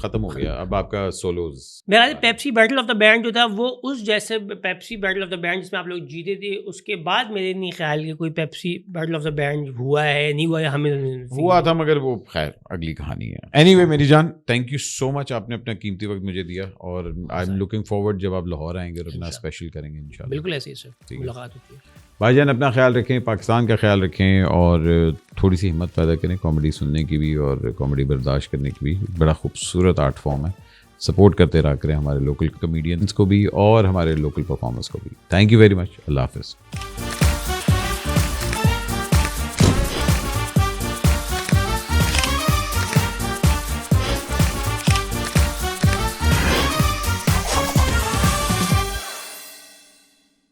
खत्म हो गया, अब आपका सोलोज। मेरा Pepsi battle of the band जो था वो उस जैसे Pepsi battle of the band जिसमें आप लोग जीते थे, उसके बाद मेरे नहीं ख्याल कि कोई Pepsi battle of the band हुआ है, नहीं हुआ है, हमें हुआ था मगर वो खैर अगली कहानी है। एनीवे मेरी जान, थैंक यू सो मच, आपने अपना कीमती वक्त मुझे दिया और आई एम लुकिंग फॉरवर्ड जब आप लाहौर आएंगे और अपना स्पेशल करेंगे इंशाल्लाह। बिल्कुल ऐसे ही सर, मुलाकात होती है। भाईजान अपना ख्याल रखें, पाकिस्तान का ख्याल रखें और थोड़ी सी हिम्मत पैदा करें कॉमेडी सुनने की भी और कॉमेडी बर्दाश्त करने की भी। बड़ा खूबसूरत आर्ट फॉर्म है, सपोर्ट करते रहा करें हमारे लोकल कॉमेडियंस को भी और हमारे लोकल परफॉर्मर्स को भी। थैंक यू वेरी मच, अल्लाह हाफिज़।